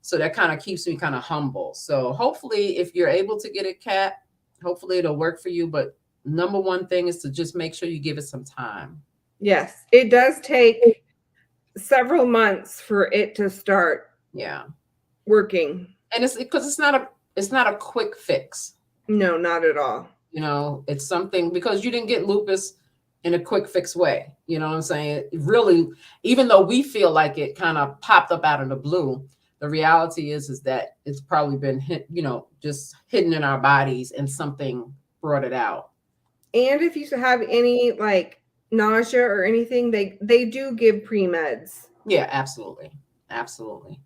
so that kind of keeps me kind of humble. So hopefully if you're able to get a cat, hopefully it'll work for you. But number one thing is to just make sure you give it some time. Yes. It does take several months for it to start Yeah. working. And it's because it's not a quick fix. No, not at all. It's something because you didn't get lupus in a quick fix way. You know what I'm saying? It really, even though we feel like it kind of popped up out of the blue, the reality is that it's probably been hit, just hidden in our bodies and something brought it out. And if you have any like nausea or anything, they do give pre-meds. Yeah, absolutely. Absolutely.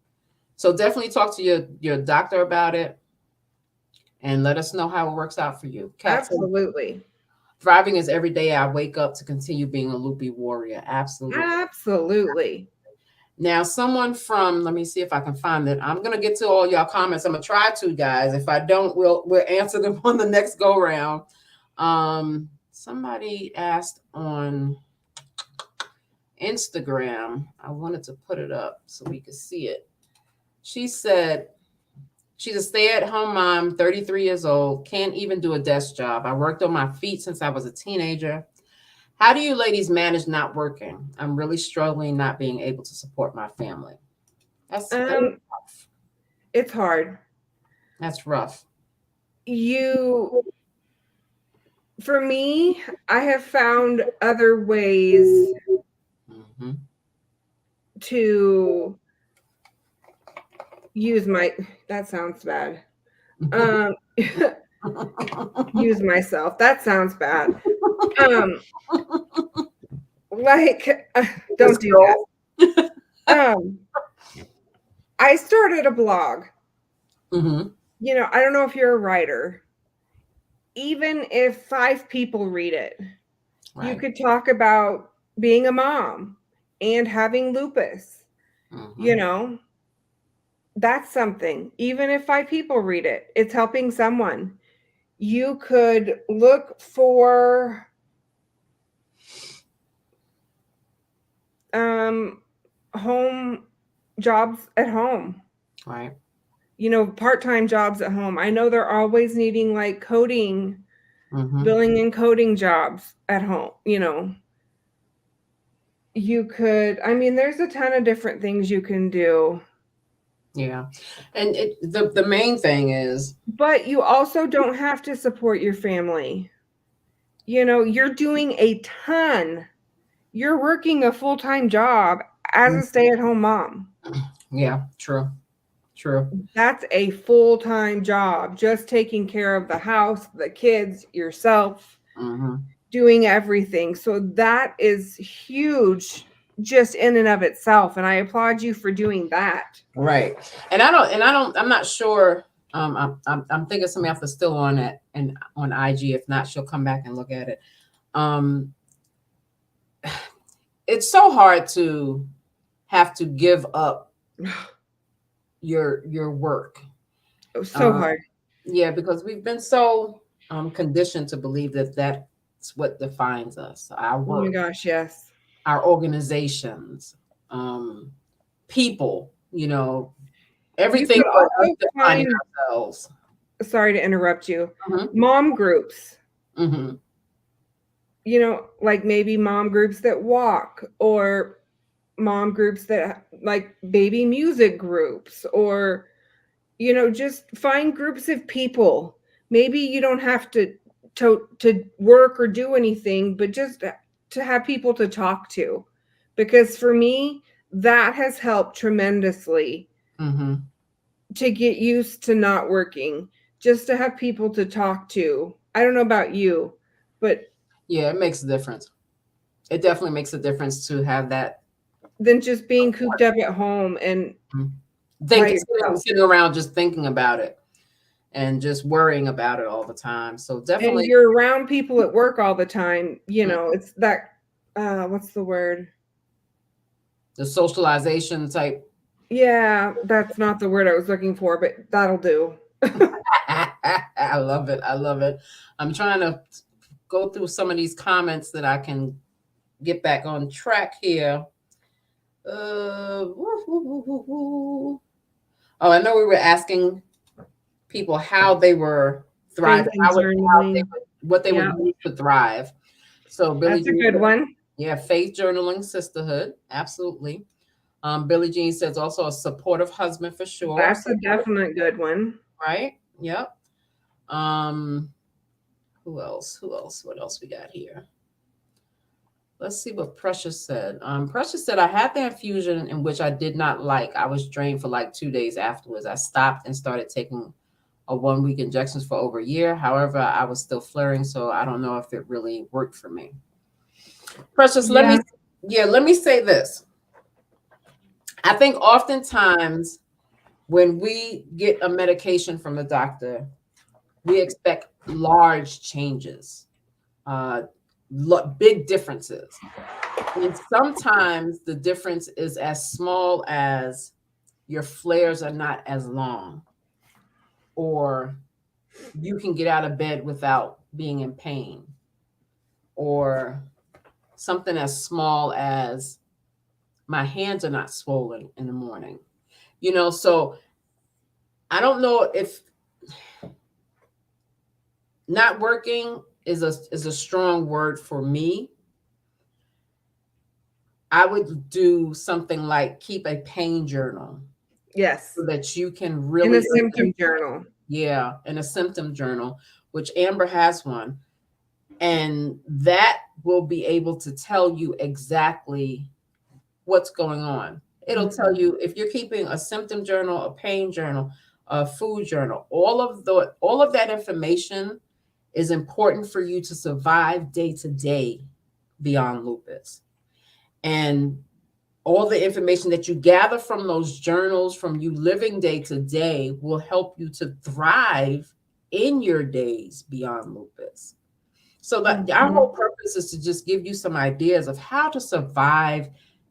So definitely talk to your doctor about it and let us know how it works out for you. Kat said, Absolutely. thriving is every day I wake up to continue being a loopy warrior. Absolutely. Absolutely. Now, someone from, let me see if I can find it. I'm gonna get to all y'all comments. I'm gonna try to, guys. If I don't, we'll answer them on the next go round. Somebody asked on Instagram. I wanted to put it up so we could see it. She said she's a stay-at-home mom, 33 years old, can't even do a desk job. I worked on my feet since I was a teenager. How do you ladies manage not working? I'm really struggling not being able to support my family. That's Um, rough. it's hard. That's rough. You For me, I have found other ways Hmm. to use my that sounds bad. Um use myself. That sounds bad. Um like Let's don't do go. that. I started a blog. Hmm. I don't know if you're a writer. Even if 5 people read it, you Right. could talk about being a mom and having lupus. You Hmm. know, that's something. Even if 5 people read it, it's helping someone. You could look for um, home jobs at home, Right. part-time jobs at home. I know they're always needing like coding, Hmm. billing and coding jobs at home. You could, I mean, there's a ton of different things you can do, Yeah. And the main thing is, but you also don't have to support your family. You're doing a ton. You're working a full-time job as mm, a stay-at-home mom. yeah, true. True. That's a full-time job, just taking care of the house, the kids, yourself, Mm-hmm. doing everything. So that is huge just in and of itself. And I applaud you for doing that. Right. And I'm not sure. I'm thinking somebody else is still on it and on IG. If not, she'll come back and look at it. Um, it's so hard to have to give up your work. It was so Uh, hard. yeah, because we've been so conditioned to believe that that's what defines us. Our Oh my work, gosh, yes. our organizations, um, people. You Everything could but us also defining find, ourselves. sorry to interrupt you, Mm-hmm. mom groups. Mm-hmm. Like maybe mom groups that walk, or mom groups that like baby music groups, or just find groups of people. Maybe you don't have to work or do anything, but just to have people to talk to. Because for me, that has helped tremendously Mm-hmm. to get used to not working, just to have people to talk to. I don't know about you, but Yeah, it makes a difference. It definitely makes a difference to have that then just being cooped support. up at home and Mhm. by Sitting, yourself. sitting around just thinking about it and just worrying about it all the time. So And definitely, you're around people at work all the time, mm, it's that what's the word? the socialization type. Yeah, that's not the word I was looking for, but that'll do. I love it. I love it. I'm trying to go through some of these comments that I can get back on track here. Woo, woo, woo, woo, woo. Oh, I know we were asking people how they were Faith thriving, and journaling. what they Yeah, would use to thrive. So Billie that's a Jean good said, one. yeah, faith, journaling, sisterhood, absolutely. Billie Jean says also a supportive husband for sure. That's a Supportive, definite good one. right? Yep. Um, who else? Who else? What else we got here? Let's see what Precious said. Precious said, I had the infusion in which I did not like. I was drained for like 2 days afterwards. I stopped and started taking a 1 week injections for over a year. However, I was still flaring, so I don't know if it really worked for me. Precious, Yeah. let me say this. I think oftentimes when we get a medication from the doctor, we expect large changes, uh, big differences. And sometimes the difference is as small as your flares are not as long, or you can get out of bed without being in pain, or something as small as my hands are not swollen in the morning. So I don't know if not working is a strong word for me. I would do something like keep a pain journal Yes. so that you can In a really, symptom journal. yeah, in a symptom journal, which Amber has one. And that will be able to tell you exactly what's going on. It'll tell Mhm. you if you're keeping a symptom journal, a pain journal, a food journal, all of that information is important for you to survive day to day beyond lupus. And all the information that you gather from those journals, from you living day to day, will help you to thrive in your days beyond lupus. So that our Mhm. whole purpose is to just give you some ideas of how to survive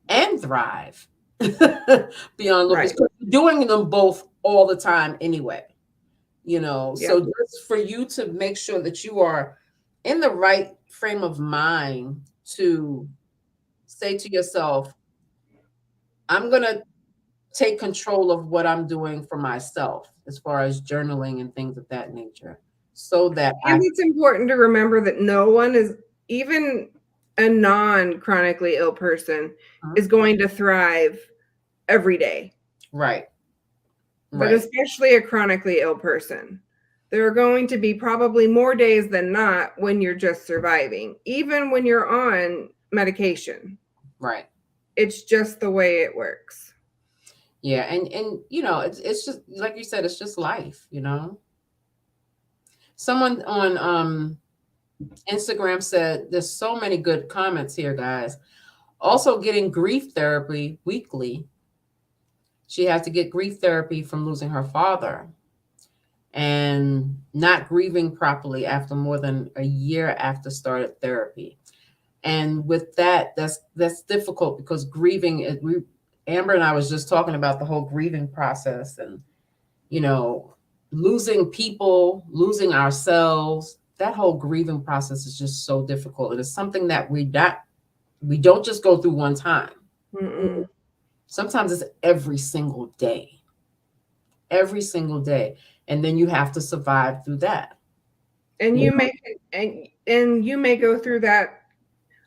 and thrive beyond lupus. Right. 'Cause you're doing them both all the time anyway. So Yep. just for you to make sure that you are in the right frame of mind to say to yourself, I'm going to take control of what I'm doing for myself as far as journaling and things of that nature, so that I And it's important to remember that no one is, even a non-chronically ill person, Mhm. is going to thrive every day, Right, but right, especially a chronically ill person. There are going to be probably more days than not when you're just surviving, even when you're on medication. right. It's just the way it works. Yeah, and it's just like you said, it's just life. Someone on Instagram said there's so many good comments here, guys. Also getting grief therapy weekly. She has to get grief therapy from losing her father and not grieving properly after more than a year after started therapy. And with that, that's difficult because grieving Amber and I was just talking about the whole grieving process and you know losing people, losing ourselves. That whole grieving process is just so difficult. It is something that we don't just go through one time. Mm-mm. Sometimes it's every single day, every single day, and then you have to survive through that. And Yeah. and you may go through that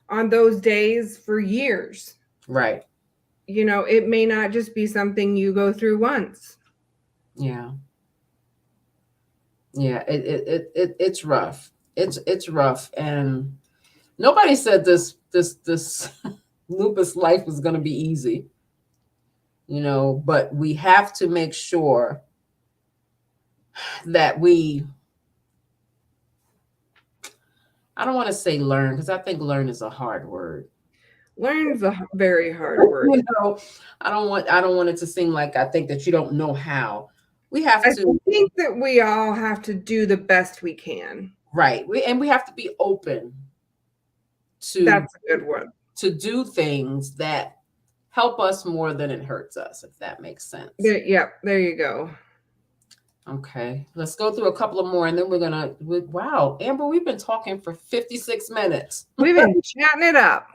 on those days for years. Right. It may not just be something you go through once. Yeah. Yeah. It's rough. It's rough, and nobody said this lupus life was going to be easy. But we have to make sure that I don't want to say learn because I think learn is a hard word. Learn's a very hard word. you know, I don't want it to seem like I think that you don't know how. We have I to, think that we all have to do the best we can. right. We have to be open to That's a good one. to do things that help us more than it hurts us, if that makes sense. Yep, there you go. Okay, let's go through a couple of more and then wow, Amber, we've been talking for 56 minutes. We've been chatting it up.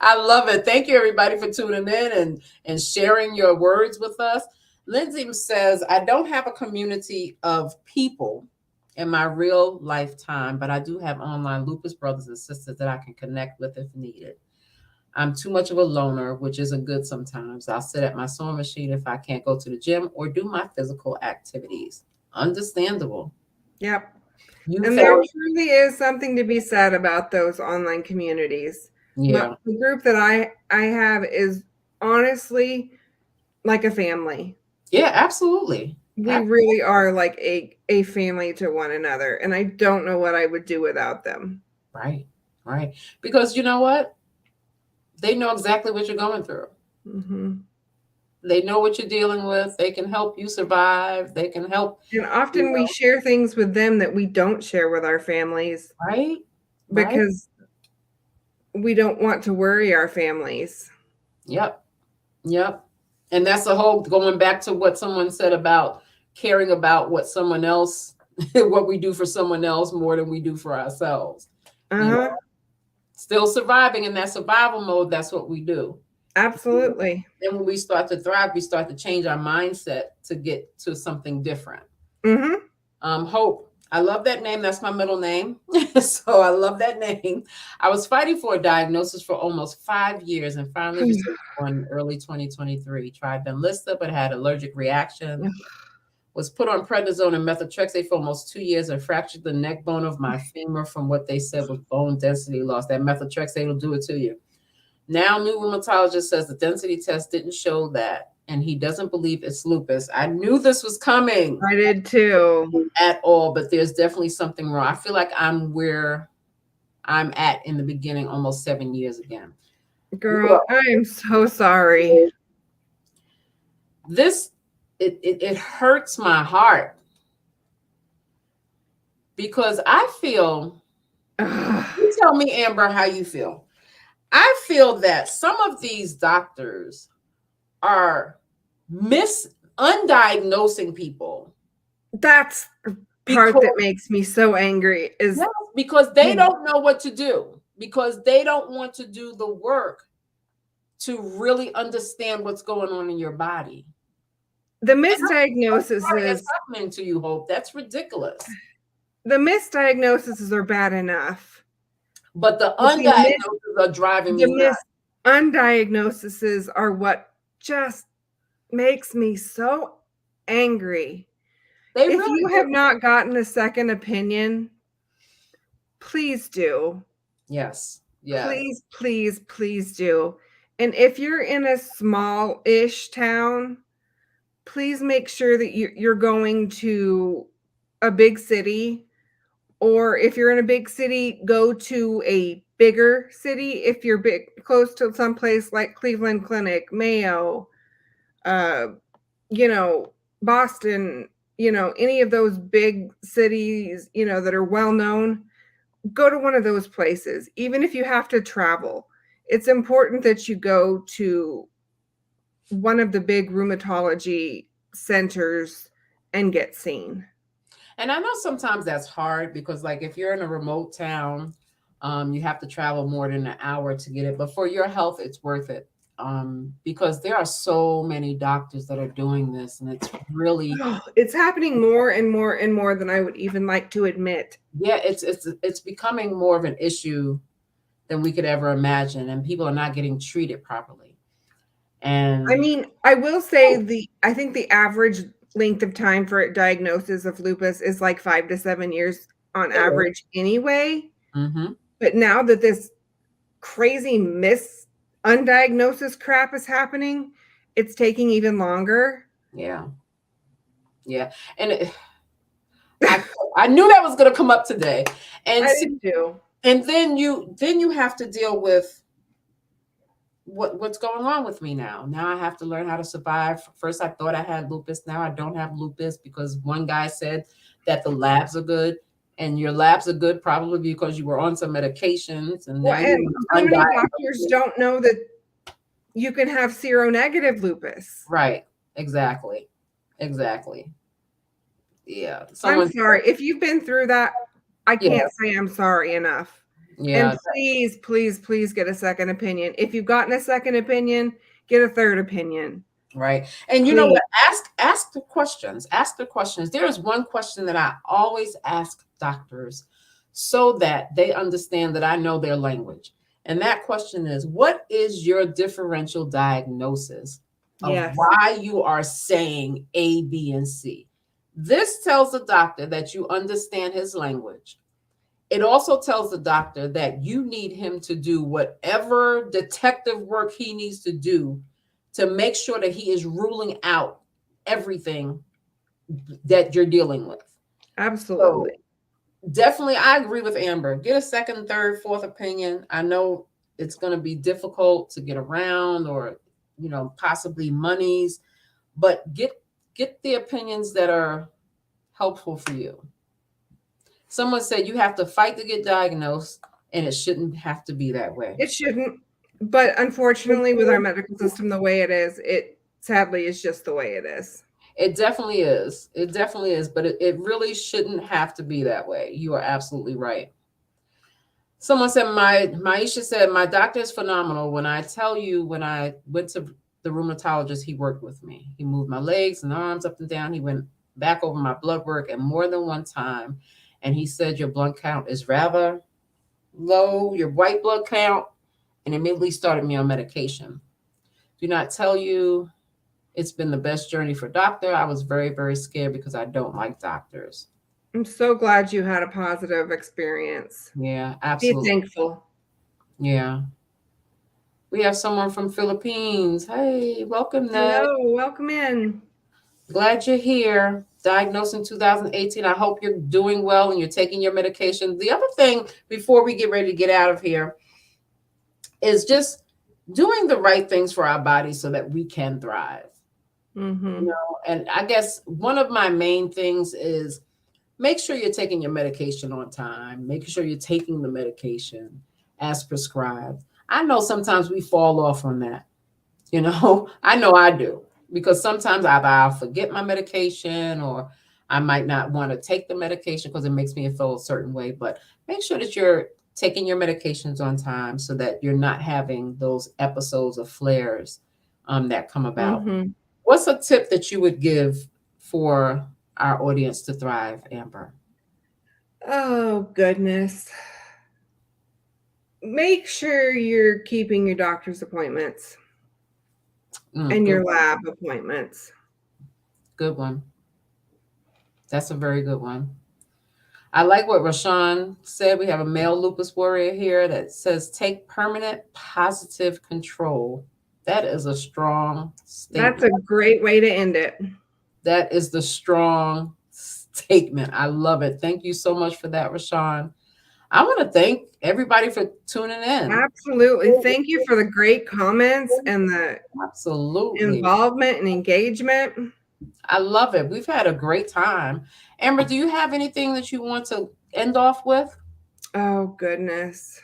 I love it. Thank you, everybody, for tuning in and sharing your words with us. Lindsay says, I don't have a community of people in my real lifetime, but I do have online lupus brothers and sisters that I can connect with if needed. I'm too much of a loner, which isn't good sometimes. I'll sit at my sewing machine if I can't go to the gym or do my physical activities. Understandable. Yep. You And there found, truly is something to be said about those online communities. yeah. The group that I have is honestly like a family. Yeah, absolutely. We really are like a family to one another, and I don't know what I would do without them. Right, right. Because you know what? They know exactly what you're going through. Mm-hmm. They know what you're dealing with. They can help you survive. They can help, And often we share things with them that we don't share with our families right? Right. because we don't want to worry our families. Yep. Yep. And that's the whole going back to what someone said about caring about what someone else, what we do for someone else more than we do for ourselves. You know, Uh-huh. still surviving in that survival mode. That's what we do. Absolutely. Then when we start to thrive, we start to change our mindset to get to something different. Mm-hmm. Hope. I love that name. That's my middle name. So I love that name. I was fighting for a diagnosis for almost 5 years and finally received one in early 2023. Tried Benlysta, but had allergic reaction. Was put on prednisone and methotrexate for almost 2 years and fractured the neck bone of my femur from what they said was bone density loss. That methotrexate will do it to you. Now, new rheumatologist says the density test didn't show that, and he doesn't believe it's lupus. I knew this was coming. I did too. At all, but there's definitely something wrong. I feel like I'm where I'm at in the beginning, almost 7 years again. Girl, I am so sorry. This it hurts my heart because I feel. You tell me, Amber, how you feel. I feel that some of these doctors are undiagnosing people. That's the part that makes me so angry is yes, because they don't know what to do, because they don't want to do the work to really understand what's going on in your body. The misdiagnosis is happening to you, Hope. That's ridiculous. The misdiagnoses are bad enough. But the undiagnosed are driving me nuts. Undiagnoses are what just makes me so angry. If you have not gotten a second opinion, please do. Yes. Yes. Please, please, please do. And if you're in a small-ish town, please make sure that you're going to a big city, or if you're in a big city, go to a bigger city. If you're big close to someplace like Cleveland Clinic, Mayo, uh, you know, Boston, any of those big cities, that are well known, go to one of those places. Even if you have to travel, it's important that you go to one of the big rheumatology centers and get seen. And I know sometimes that's hard because, like, if you're in a remote town, you have to travel more than an hour to get it. But for your health, it's worth it, because there are so many doctors that are doing this, and it's really, Oh, it's happening more and more and more than I would even like to admit. yeah, it's becoming more of an issue than we could ever imagine, and people are not getting treated properly. I And mean, I will say I think the average length of time for a diagnosis of lupus is like 5 to 7 years on average anyway. mm-hmm, But now that this crazy undiagnosis crap is happening, it's taking even longer. yeah, yeah, and I I knew that was going to come up today, and I see, did too. and then you have to deal with what's going on with me now. Now I have to learn how to survive. First, I thought I had lupus. Now I don't have lupus because one guy said that the labs are good, and your labs are good probably because you were on some medications, and Well, now and you're so many doctors undiagnosed. don't know that you can have seronegative lupus. Right? Exactly. Exactly. Yeah. I'm Someone. sorry. If you've been through that, I Yeah. can't say I'm sorry enough. And Yeah. please, please, please get a second opinion. If you've gotten a second opinion, get a third opinion. Right. And you know Please. what? Ask the questions. Ask the questions. There is one question that I always ask doctors so that they understand that I know their language. And that question is, what is your differential diagnosis of Yes. why you are saying A, B, and C? This tells the doctor that you understand his language. It also tells the doctor that you need him to do whatever detective work he needs to do to make sure that he is ruling out everything that you're dealing with. Absolutely. So definitely, I agree with Amber. Get a second, third, fourth opinion. I know it's going to be difficult to get around, or possibly monies, but get the opinions that are helpful for you. Someone said you have to fight to get diagnosed, and it shouldn't have to be that way. It shouldn't. But unfortunately, with our medical system the way it is, it sadly is just the way it is. It definitely is. It definitely is, but it really shouldn't have to be that way. You are absolutely right. Someone said, Maisha said, my doctor is phenomenal. When I tell you, when I went to the rheumatologist, he worked with me. He moved my legs and arms up and down. He went back over my blood work, and more than one time. And he said, your blood count is rather low, your white blood count, and immediately started me on medication. Do not tell you it's been the best journey for doctor. I was very, very scared because I don't like doctors. I'm so glad you had a positive experience. Yeah, Be absolutely. thankful. Yeah. We have someone from Philippines. Hey, welcome, Ned. Hello, welcome in. Glad you're here. Diagnosed in 2018. I hope you're doing well and you're taking your medication. The other thing before we get ready to get out of here is just doing the right things for our bodies so that we can thrive. Mm-hmm. And I guess one of my main things is make sure you're taking your medication on time, making sure you're taking the medication as prescribed. I know sometimes we fall off on that. I know I do, because sometimes either I'll forget my medication, or I might not want to take the medication because it makes me feel a certain way. But make sure that you're taking your medications on time so that you're not having those episodes of flares that come about. Mm-hmm. What's a tip that you would give for our audience to thrive, Amber? Oh, goodness. Make sure you're keeping your doctor's appointments and Good your one. lab appointments. Good one. That's a very good one. I like what Rashawn said. We have a male lupus warrior here that says, take permanent positive control. That is a strong That's statement. a great way to end it. That is the strong statement. I love it. Thank you so much for that, Rashawn. I want to thank everybody for tuning in. Absolutely. Thank you for the great comments and the Absolutely. involvement and engagement. I love it. We've had a great time. Amber, do you have anything that you want to end off with? Oh, goodness.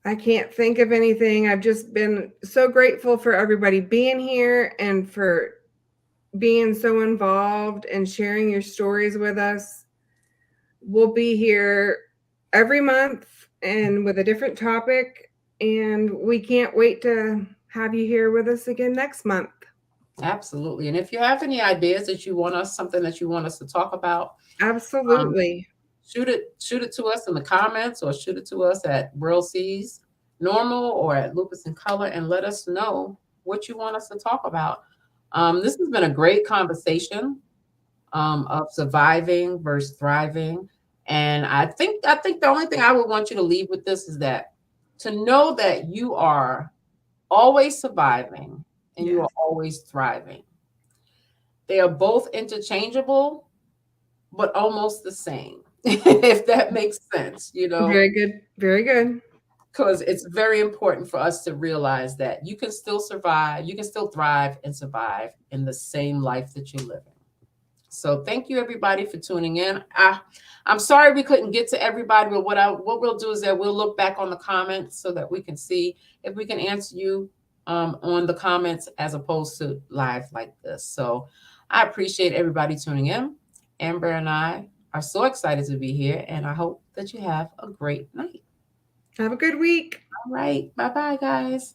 I can't think of anything. I've just been so grateful for everybody being here and for being so involved and sharing your stories with us. We'll be here every month and with a different topic, and we can't wait to have you here with us again next month. Absolutely. And if you have any ideas that you want us, something that you want us to talk about, um, Absolutely. shoot it to us in the comments or shoot it to us at World Seas Normal or at Lupus in Color and let us know what you want us to talk about. This has been a great conversation of surviving versus thriving. And I think the only thing I would want you to leave with this is that to know that you are always surviving and you Yes. are always thriving. They are both interchangeable, but almost the same, if that makes sense, Very good. Very good. because it's very important for us to realize that you can still survive, you can still thrive and survive in the same life that you're living. So thank you everybody for tuning in. I'm sorry we couldn't get to everybody, but what we'll do is that we'll look back on the comments so that we can see if we can answer you on the comments as opposed to live like this. So I appreciate everybody tuning in. Amber and I are so excited to be here, and I hope that you have a great night. Have a good week. All right. Bye bye, guys.